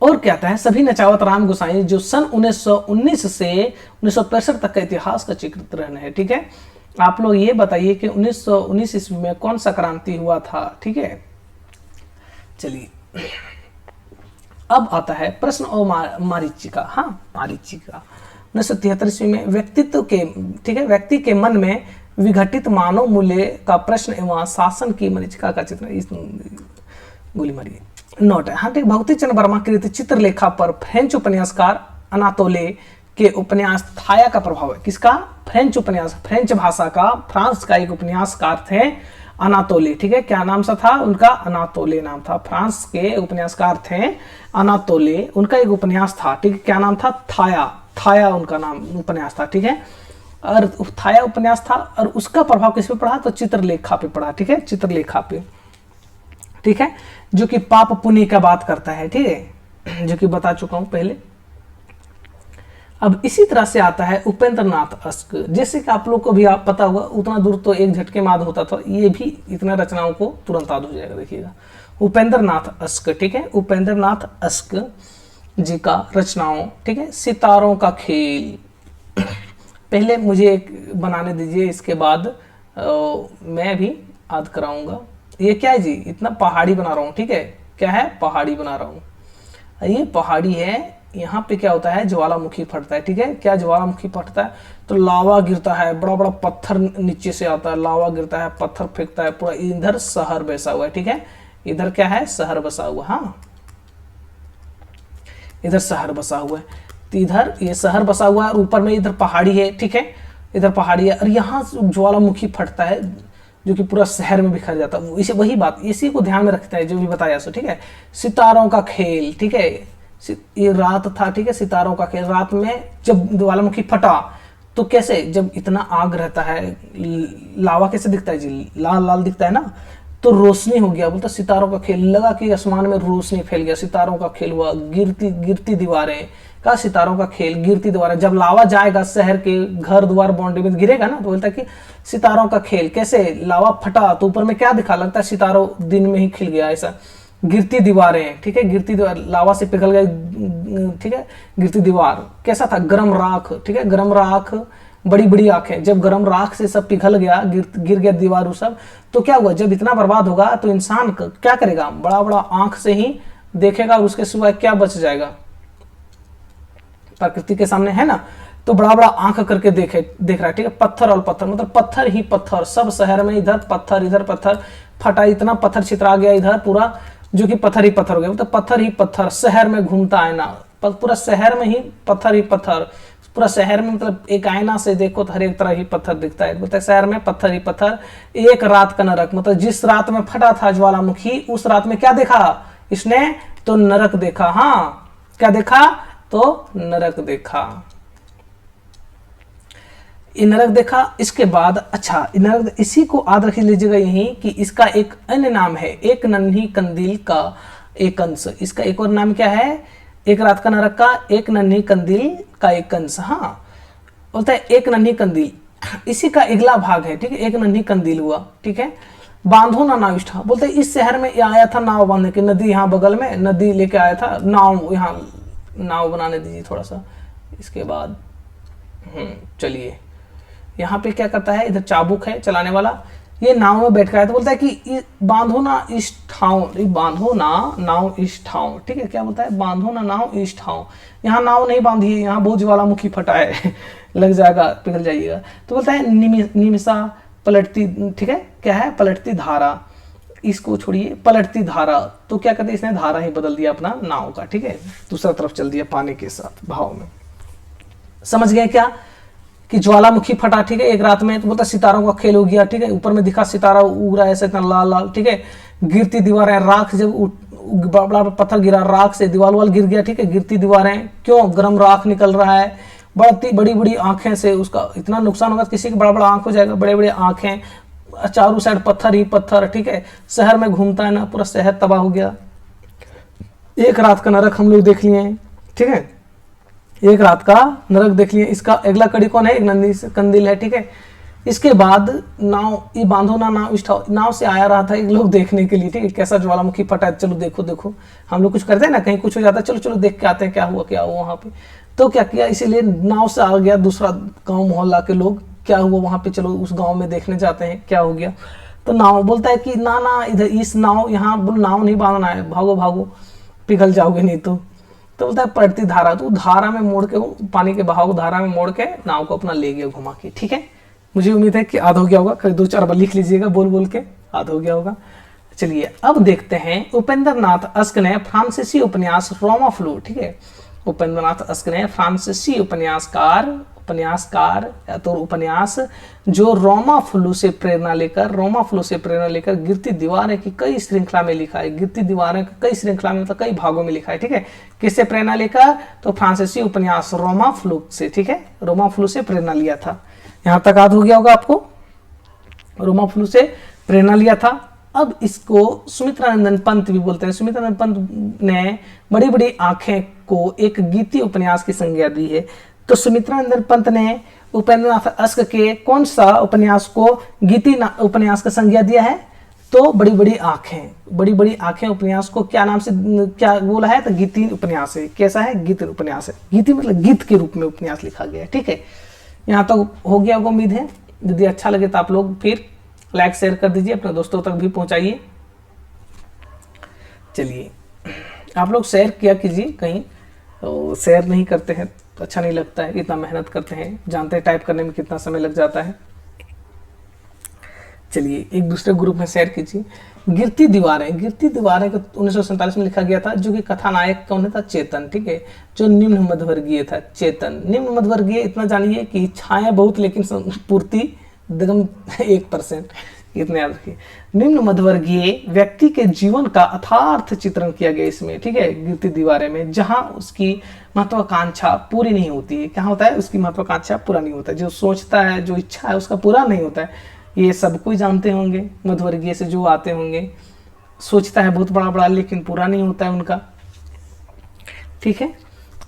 S1: और क्या कहता है, सभी नचावत राम गोसाई जो सन 1919 से 1965 तक का इतिहास का चित्रण है। ठीक है, आप लोग ये बताइए कि 1919 ईस्वी में कौन सा क्रांति हुआ था। ठीक है, चलिए अब आता है प्रश्न और मारीचिका। हाँ, मारीचिका 1973 ईस्वी में व्यक्तित्व के, ठीक है, व्यक्ति के मन में विघटित मानव मूल्य का प्रश्न एवं शासन की मरीचिका का चित्र। इस गोली मारिए नोट है। हाँ ठीक, भगवती चंद्र वर्मा कृत चित्रलेखा पर फ्रेंच उपन्यासकार अनातोले के उपन्यास थाया का प्रभाव है। किसका? फ्रेंच उपन्यास, फ्रेंच भाषा का, फ्रांस का एक उपन्यासकार थे अनातोले। ठीक है, क्या नाम सा था उनका? अनातोले नाम था। फ्रांस के उपन्यासकार थे अनातोले, उनका एक उपन्यास था। ठीक है, क्या नाम था? थाया, थाया उनका नाम उपन्यास था। ठीक है, और थाया उपन्यास था और उसका प्रभाव किस पे पड़ा? तो चित्रलेखा पे पड़ा। ठीक है, चित्रलेखा पे। ठीक है, जो कि पाप पुण्य का बात करता है। ठीक है, जो कि बता चुका हूं पहले। अब इसी तरह से आता है उपेंद्र नाथ अस्क। जैसे कि आप लोग को भी आप पता होगा, उतना दूर तो एक झटके में याद होता था, ये भी इतना रचनाओं को तुरंत याद हो जाएगा। देखिएगा, उपेंद्र नाथ अस्क। ठीक है, उपेंद्र नाथ अस्क जी का रचनाओं। ठीक है, सितारों का खेल। पहले मुझे एक बनाने दीजिए, इसके बाद मैं भी याद कराऊंगा। ये क्या है जी? इतना पहाड़ी बना रहा हूँ। ठीक है, क्या है? पहाड़ी बना रहा हूँ। ये पहाड़ी है, यहाँ पे क्या होता है? ज्वालामुखी फटता है। ठीक है, क्या ज्वालामुखी फटता है तो लावा गिरता है, बड़ा बड़ा पत्थर नीचे से आता है, लावा गिरता है, पत्थर फेंकता है, पूरा इधर शहर बसा हुआ है। ठीक है, इधर क्या है? शहर बसा हुआ। हाँ, इधर शहर बसा हुआ है, तो इधर ये शहर बसा हुआ है और ऊपर में इधर पहाड़ी है। ठीक है, इधर पहाड़ी है और यहाँ ज्वालामुखी फटता है जो कि पूरा शहर में बिखर जाता है। इसे वही बात, इसी को ध्यान में रखता है जो भी बताया सो। ठीक है, सितारों का खेल। ठीक है, ये रात था। ठीक है, सितारों का खेल। रात में जब ज्वालामुखी फटा तो कैसे, जब इतना आग रहता है, लावा कैसे दिखता है जी? लाल लाल दिखता है ना, तो रोशनी हो गया। बोलता सितारों का खेल, लगा कि आसमान में रोशनी फैल गया, सितारों का खेल हुआ। गिरती गिरती दीवारें का, सितारों का खेल, गिरती दीवारें। जब लावा जाएगा शहर के घर द्वार बाउंड्री में गिरेगा ना, तो बोलता है कि सितारों का खेल। कैसे? लावा फटा तो ऊपर में क्या दिखा? लगता है सितारों दिन में ही खिल गया ऐसा। गिरती दीवारें। ठीक है, गिरती दीवार, लावा से पिघल गई। ठीक है, गिरती दीवार कैसा था? गरम राख। ठीक है, गरम राख, बड़ी बड़ी आंखें। जब गरम राख से सब पिघल गया, गिर गया दीवार सब, तो क्या हुआ? जब इतना बर्बाद होगा तो इंसान क्या करेगा? बड़ा बड़ा आंख से ही देखेगा और उसके सिवाय क्या बच जाएगा प्रकृति के सामने, है ना? तो बड़ा बड़ा आंख करके देख रहा है। ठीक है, पत्थर और पत्थर, मतलब पत्थर ही पत्थर, सब शहर में इधर पत्थर, इधर पत्थर, फटा, इतना पत्थर छितरा गया इधर पूरा, जो कि पत्थर ही पत्थर हो गया। मतलब पत्थर ही पत्थर शहर में घूमता है ना, पूरा शहर में ही पत्थर ही पत्थर, पूरा शहर में, मतलब एक आईना से देखो तो हर एक तरह ही पत्थर दिखता है। मतलब शहर में पत्थर ही पत्थर, एक रात का नरक। मतलब जिस रात में फटा था ज्वालामुखी, उस रात में क्या देखा इसने? तो नरक देखा। हाँ, क्या देखा? तो नरक देखा। ये नरक देखा। इसके बाद अच्छा, नरक, इसी को याद रख लीजिएगा यहीं कि इसका एक अन्य नाम है, एक नन्ही कंदील का एक अंश। इसका एक और नाम क्या है? एक रात का नरक का एक नन्ही कंदील का एक अंश। हाँ, बोलता है एक नन्ही कंदील, इसी का अगला भाग है। ठीक है, एक नन्ही कंदील हुआ। ठीक है, बांधो ना नाविष्ठा। बोलते इस शहर में आया था नाव बांधने की, नदी यहाँ बगल में नदी लेके आया था, नाव, यहाँ नाव बनाने दीजिए थोड़ा सा। इसके बाद चलिए यहाँ पे क्या करता है, इधर चाबुक है चलाने वाला, ये नाव में बैठ गया तो बोलता है कि बांधो ना इस ठाव, बांधो ना नाव इस ठाव, ठीक है, क्या बोलता है, बांधो ना नाव इस ठाव, यहाँ नाव नहीं बांधी है, यहाँ बहुत ज्वालामुखी फटा है लग जाएगा, पिघल जाइएगा। तो बोलता है निमिषा पलटती, ठीक है, क्या है, पलटती धारा, इसको छोड़िए, पलटती धारा, तो क्या कहते हैं, इसने धारा ही बदल दिया अपना नाव का, ठीक है, दूसरा तरफ चल दिया पानी के साथ भाव में। समझ गए क्या कि ज्वालामुखी फटा, ठीक है, एक रात में, तो बोलता सितारों का खेल हो गया, ठीक है, ऊपर में दिखा सितारा उग रहा है ऐसा इतना लाल लाल, ठीक है, गिरती दीवारें, राख जब बड़ा पत्थर गिरा, राख से दीवार वाल गिर गया, ठीक है, गिरती दीवारें, क्यों, गर्म राख निकल रहा है, बड़ी बड़ी आंखें से उसका इतना नुकसान होगा, किसी का बड़ा बड़ा आंख हो जाएगा, बड़े बड़े आंखें, चारों साइड पत्थर ही पत्थर, ठीक है, शहर में घूमता है ना, पूरा शहर तबाह हो गया। एक रात का नरक हम लोग देख लिए हैं, ठीक है, एक रात का नरक देख लिए। इसका अगला कड़ी कौन है, एक नंदी कंदिल है, ठीक है। इसके बाद नाव, ये बांधो ना नाव, नाव से आया रहा था एक लोग देखने के लिए, ठीक है, कैसा ज्वालामुखी फटा है, चलो देखो देखो, हम लोग कुछ करते हैं ना, कहीं कुछ हो जाता है, चलो चलो देख के आते हैं क्या हुआ वहाँ पे। तो क्या किया, इसीलिए नाव से आ गया दूसरा गाँव मोहल्ला के लोग, क्या हुआ वहाँ पे, चलो उस गाँव में देखने जाते हैं क्या हो गया। तो नाव बोलता है कि ना ना इधर इस नाव, यहाँ नाव नहीं बांधना है, भागो भागो पिघल जाओगे नहीं तो बोलता है पलटती धारा, तो धारा में मोड़ के, पानी के बहाव धारा में मोड़ के नाव को अपना ले गया घुमा के, ठीक है। मुझे उम्मीद है कि याद हो गया होगा, कहीं 2-4 बार लिख लीजिएगा बोल बोल के, याद हो गया होगा। चलिए अब देखते हैं उपेंद्र नाथ अस्क ने फ्रांसीसी उपन्यास रोमा फ्लू, ठीक है, उपेंद्र नाथ अस्क ने फ्रांसीसी उपन्यासकार या तो उपन्यास जो रोमा फ्लू से प्रेरणा लेकर गिरती दीवारें की कई श्रृंखला में लिखा है, गिरती दीवारें की कई श्रृंखला में, मतलब कई भागों में लिखा है, ठीक है। किससे प्रेरणा लेकर, तो फ्रांसीसी उपन्यास रोमा फ्लू से, ठीक है, रोमा फ्लू से प्रेरणा लिया था। यहां तक याद हो गया होगा आपको, रोमा फ्लू से प्रेरणा लिया था। अब इसको सुमित्रानंदन पंत भी बोलते हैं। सुमित्रानंदन पंत ने बड़ी बड़ी आंखें को एक गीति उपन्यास की संज्ञा दी है। तो सुमित्रानंदन पंत ने उपेंद्र नाथ अस्क के कौन सा उपन्यास को गीति उपन्यास का संज्ञा दिया है, तो बड़ी बड़ी आंखें उपन्यास को क्या नाम से क्या बोला है, तो गीति उपन्यास है। कैसा है, गीत उपन्यास है, गीति मतलब गीत के रूप में उपन्यास लिखा गया है, ठीक है। यहाँ तक हो गया होगा उम्मीद है। यदि अच्छा लगे तो आप लोग फिर लाइक शेयर कर दीजिए, अपने दोस्तों तक भी पहुंचाइए। चलिए आप लोग शेयर किया कीजिए, कहीं तो शेयर नहीं करते हैं तो अच्छा नहीं लगता है, इतना मेहनत करते हैं, जानते हैं टाइप करने में कितना समय लग जाता है। चलिए एक दूसरे ग्रुप में शेयर कीजिए। गिरती दीवारें को 1947 में लिखा गया था, जो कि कथानायक कौन था, चेतन, ठीक है, जो निम्न मध्यवर्गीय था, चेतन। निम्न मध्यवर्गीय इतना जानिए कि इच्छाएं बहुत लेकिन पूर्ति एकदम 1%, इतने याद रखिए। निम्न मध्यवर्गीय व्यक्ति के जीवन का यथार्थ चित्रण किया गया इसमें, ठीक है, गिरती दीवारें में, जहां उसकी महत्वाकांक्षा पूरी नहीं होती है। क्या होता है, उसकी महत्वाकांक्षा पूरा नहीं होता है, जो सोचता है, जो इच्छा है उसका पूरा नहीं होता है। ये सब कोई जानते होंगे, मध्यवर्गीय से जो आते होंगे, सोचता है बहुत बड़ा बड़ा लेकिन पूरा नहीं होता है उनका, ठीक है।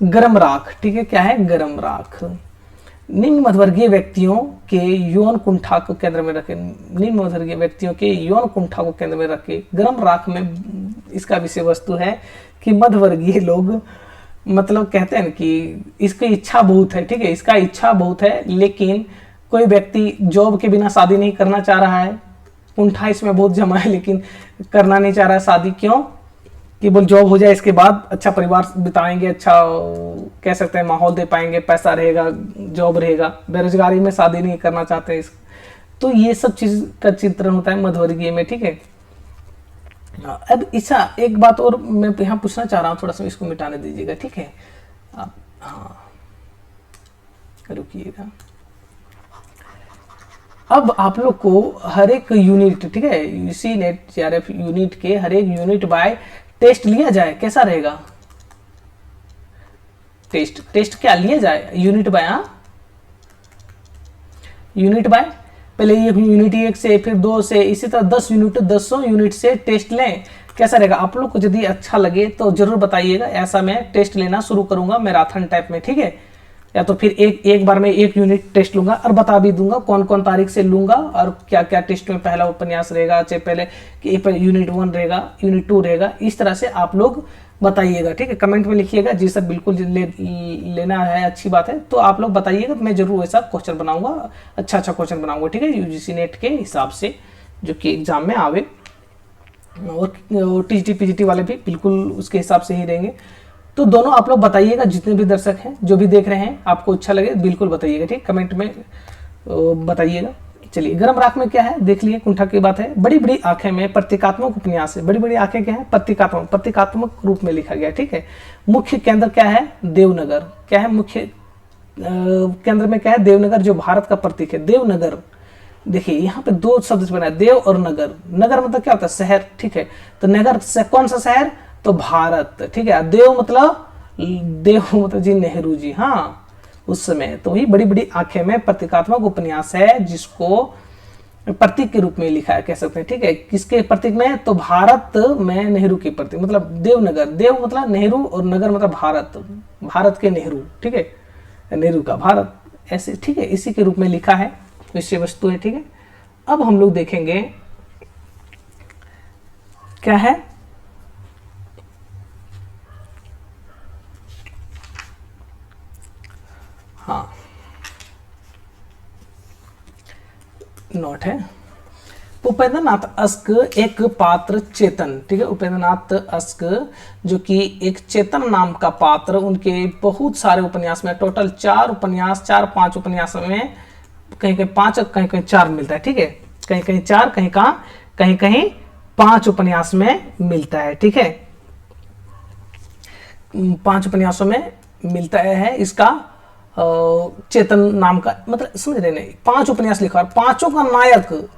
S1: गरम राख, ठीक है, क्या है, गरम राख। निम्न मध्यवर्गीय व्यक्तियों के यौन कुंठा को केंद्र में रखे, निम्न मध्यवर्गीय व्यक्तियों के यौन कुंठा को केंद्र में रखे। गरम राख में इसका विषय वस्तु है कि मध्यवर्गीय लोग, मतलब कहते हैं कि इसकी इच्छा बहुत है, ठीक है, इसका इच्छा बहुत है, लेकिन कोई व्यक्ति जॉब के बिना शादी नहीं करना चाह रहा है, कुंठा इसमें बहुत जमा है, लेकिन करना नहीं चाह रहा है शादी। क्यों, कि बोल जॉब हो जाए, इसके बाद अच्छा परिवार बिताएंगे, अच्छा कह सकते हैं माहौल दे पाएंगे, पैसा रहेगा, जॉब रहेगा, बेरोजगारी में शादी नहीं करना चाहते। तो ये सब चीज का चित्रण होता है मध्यवर्गीय में, ठीक है। अब ऐसा एक बात और मैं यहाँ पूछना चाह रहा हूँ, थोड़ा सा इसको मिटाने दीजिएगा, ठीक है। आप हाँ रुकिएगा। अब आप लोग को हर एक यूनिट, ठीक है, यूसी नेट सीआरएफ यूनिट के हर एक यूनिट बाय टेस्ट लिया जाए, कैसा रहेगा, टेस्ट क्या लिया जाए, यूनिट बाय, यूनिट बाय, पहले ये यूनिट 1 से, फिर 2 से, इसी तरह 10 यूनिट 10 यूनिट से टेस्ट लें, कैसा रहेगा। आप लोग को यदि अच्छा लगे तो जरूर बताइएगा, ऐसा मैं टेस्ट लेना शुरू करूंगा मैराथन टाइप में, ठीक है। या तो फिर एक बार में एक यूनिट टेस्ट लूंगा और बता भी दूंगा कौन कौन तारीख से लूंगा और क्या क्या टेस्ट में पहला उपन्यास रहेगा, चाहे पहले यूनिट 1 रहेगा, यूनिट 2 रहेगा, इस तरह से आप लोग बताइएगा, ठीक है। कमेंट में लिखिएगा जी सर बिल्कुल लेना है, अच्छी बात है, तो आप लोग बताइएगा, तो मैं जरूर ऐसा क्वेश्चन बनाऊंगा, अच्छा क्वेश्चन बनाऊंगा, ठीक है, यूजीसी नेट के हिसाब से जो कि एग्जाम में आवे, और टीजीटी पीजीटी वाले भी बिल्कुल उसके हिसाब से ही रहेंगे। तो दोनों आप लोग बताइएगा, जितने भी दर्शक हैं जो भी देख रहे हैं, आपको अच्छा लगे बिल्कुल बताइएगा, ठीक, कमेंट में बताइएगा। चलिए, गर्म राख में क्या है देख लिए, कुंठा की बात है। बड़ी बड़ी आंखें में प्रतीकात्मक उपन्यास है। बड़ी बड़ी आंखें क्या है, प्रतीकात्मक रूप में लिखा गया, ठीक है। मुख्य केंद्र क्या है, देवनगर, क्या है मुख्य केंद्र में क्या है, देवनगर, जो भारत का प्रतीक है देवनगर। देखिए यहाँ पे दो शब्द बना है, देव और नगर। नगर मतलब क्या होता है, शहर, ठीक है। तो नगर से कौन सा शहर, तो भारत, ठीक है। देव मतलब जी नेहरू जी, हाँ उस समय। तो वही बड़ी बड़ी आंखें में प्रतीकात्मक उपन्यास है, जिसको प्रतीक के रूप में लिखा है, कह सकते हैं, ठीक है। किसके प्रतीक में, तो भारत में नेहरू के प्रतीक, मतलब देवनगर, देव मतलब नेहरू और नगर मतलब भारत, भारत के नेहरू, ठीक है, नेहरू का भारत, ऐसे, ठीक है, इसी के रूप में लिखा है, विषय वस्तु है, ठीक है। अब हम लोग देखेंगे क्या है, हाँ नोट है, उपेंद्र नाथ अस्क एक पात्र चेतन, ठीक है। उपेंद्र नाथ अस्क जो कि एक चेतन नाम का पात्र, उनके बहुत सारे उपन्यास में, टोटल 4 उपन्यास, 4-5 उपन्यास में, कहीं कहीं 5 कहीं कहीं 4 मिलता है, ठीक है। कहीं कहीं 4, कहीं कहीं 5 उपन्यास में मिलता है, ठीक है। 5 उपन्यासों में मिलता है इसका चेतन नाम का, मतलब समझ रहे नहीं, 5 उपन्यास लिखा और 5 का नायक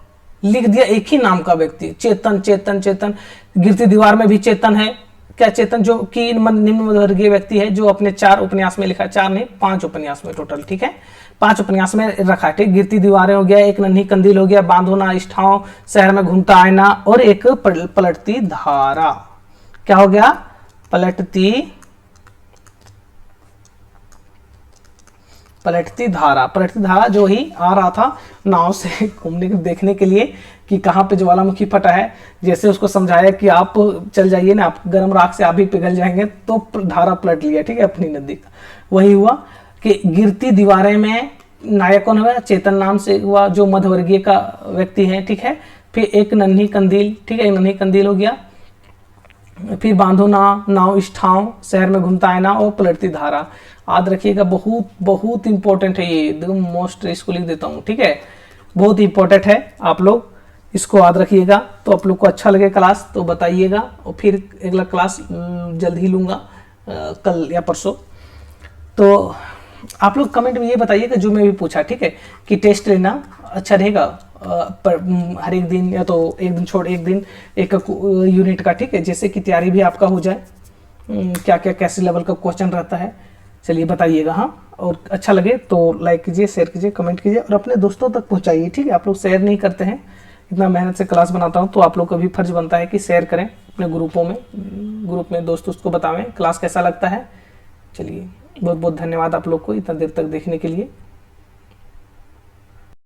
S1: लिख दिया एक ही नाम का व्यक्ति, चेतन चेतन चेतन। गिरती दीवार में भी चेतन है, क्या चेतन, जो कि निम्न वर्गीय व्यक्ति है, जो अपने 4 उपन्यास में लिखा है, 4 नहीं 5 उपन्यास में टोटल, ठीक है, 5 उपन्यास में रखा है, ठीक। गिरती दीवारें हो गया, एक नन्ही कंदील हो गया, बांधो ना इष्ठाओं, शहर में घूमता आईना, और एक पलटती धारा। क्या हो गया, पलटती धारा जो ही आ रहा था नाव से घूमने देखने के लिए कि कहाँ पे ज्वालामुखी फटा है। जैसे उसको समझाया कि आप चल जाइए ना, आप गर्म राख से आप भी पिघल जाएंगे, तो धारा पलट लिया, ठीक है, अपनी नदी का। वही हुआ कि गिरती दीवारें में नायक कौन हुआ, चेतन नाम से हुआ, जो मध्यवर्गीय का व्यक्ति है, ठीक है। फिर एक नन्ही कंदील, ठीक है, एक नन्ही कंदील हो गया, फिर बांधो ना नाव इष्ठाओं, शहर में घूमता आईना, और पलटती धारा। याद रखिएगा, बहुत बहुत इंपॉर्टेंट है ये, एकदम मोस्ट, इसको लिख देता हूँ, ठीक है, बहुत इंपॉर्टेंट है, आप लोग इसको याद रखिएगा। तो आप लोग को अच्छा लगे क्लास तो बताइएगा, और फिर अगला क्लास जल्द ही लूँगा, कल या परसों। तो आप लोग कमेंट में ये बताइएगा जो मैं भी पूछा, ठीक है, कि टेस्ट लेना अच्छा रहेगा हर एक दिन, या तो एक दिन छोड़ एक दिन एक यूनिट का, ठीक है, जैसे कि तैयारी भी आपका हो जाए, क्या क्या कैसे लेवल का क्वेश्चन रहता है, चलिए बताइएगा, हाँ। और अच्छा लगे तो लाइक कीजिए, शेयर कीजिए, कमेंट कीजिए, और अपने दोस्तों तक पहुंचाइए, ठीक है। आप लोग शेयर नहीं करते हैं, इतना मेहनत से क्लास बनाता हूं, तो आप लोग का भी फर्ज बनता है कि शेयर करें अपने ग्रुप में दोस्तों को बतावें क्लास कैसा लगता है। चलिए, बहुत बहुत धन्यवाद आप लोग को इतना देर तक देखने के लिए।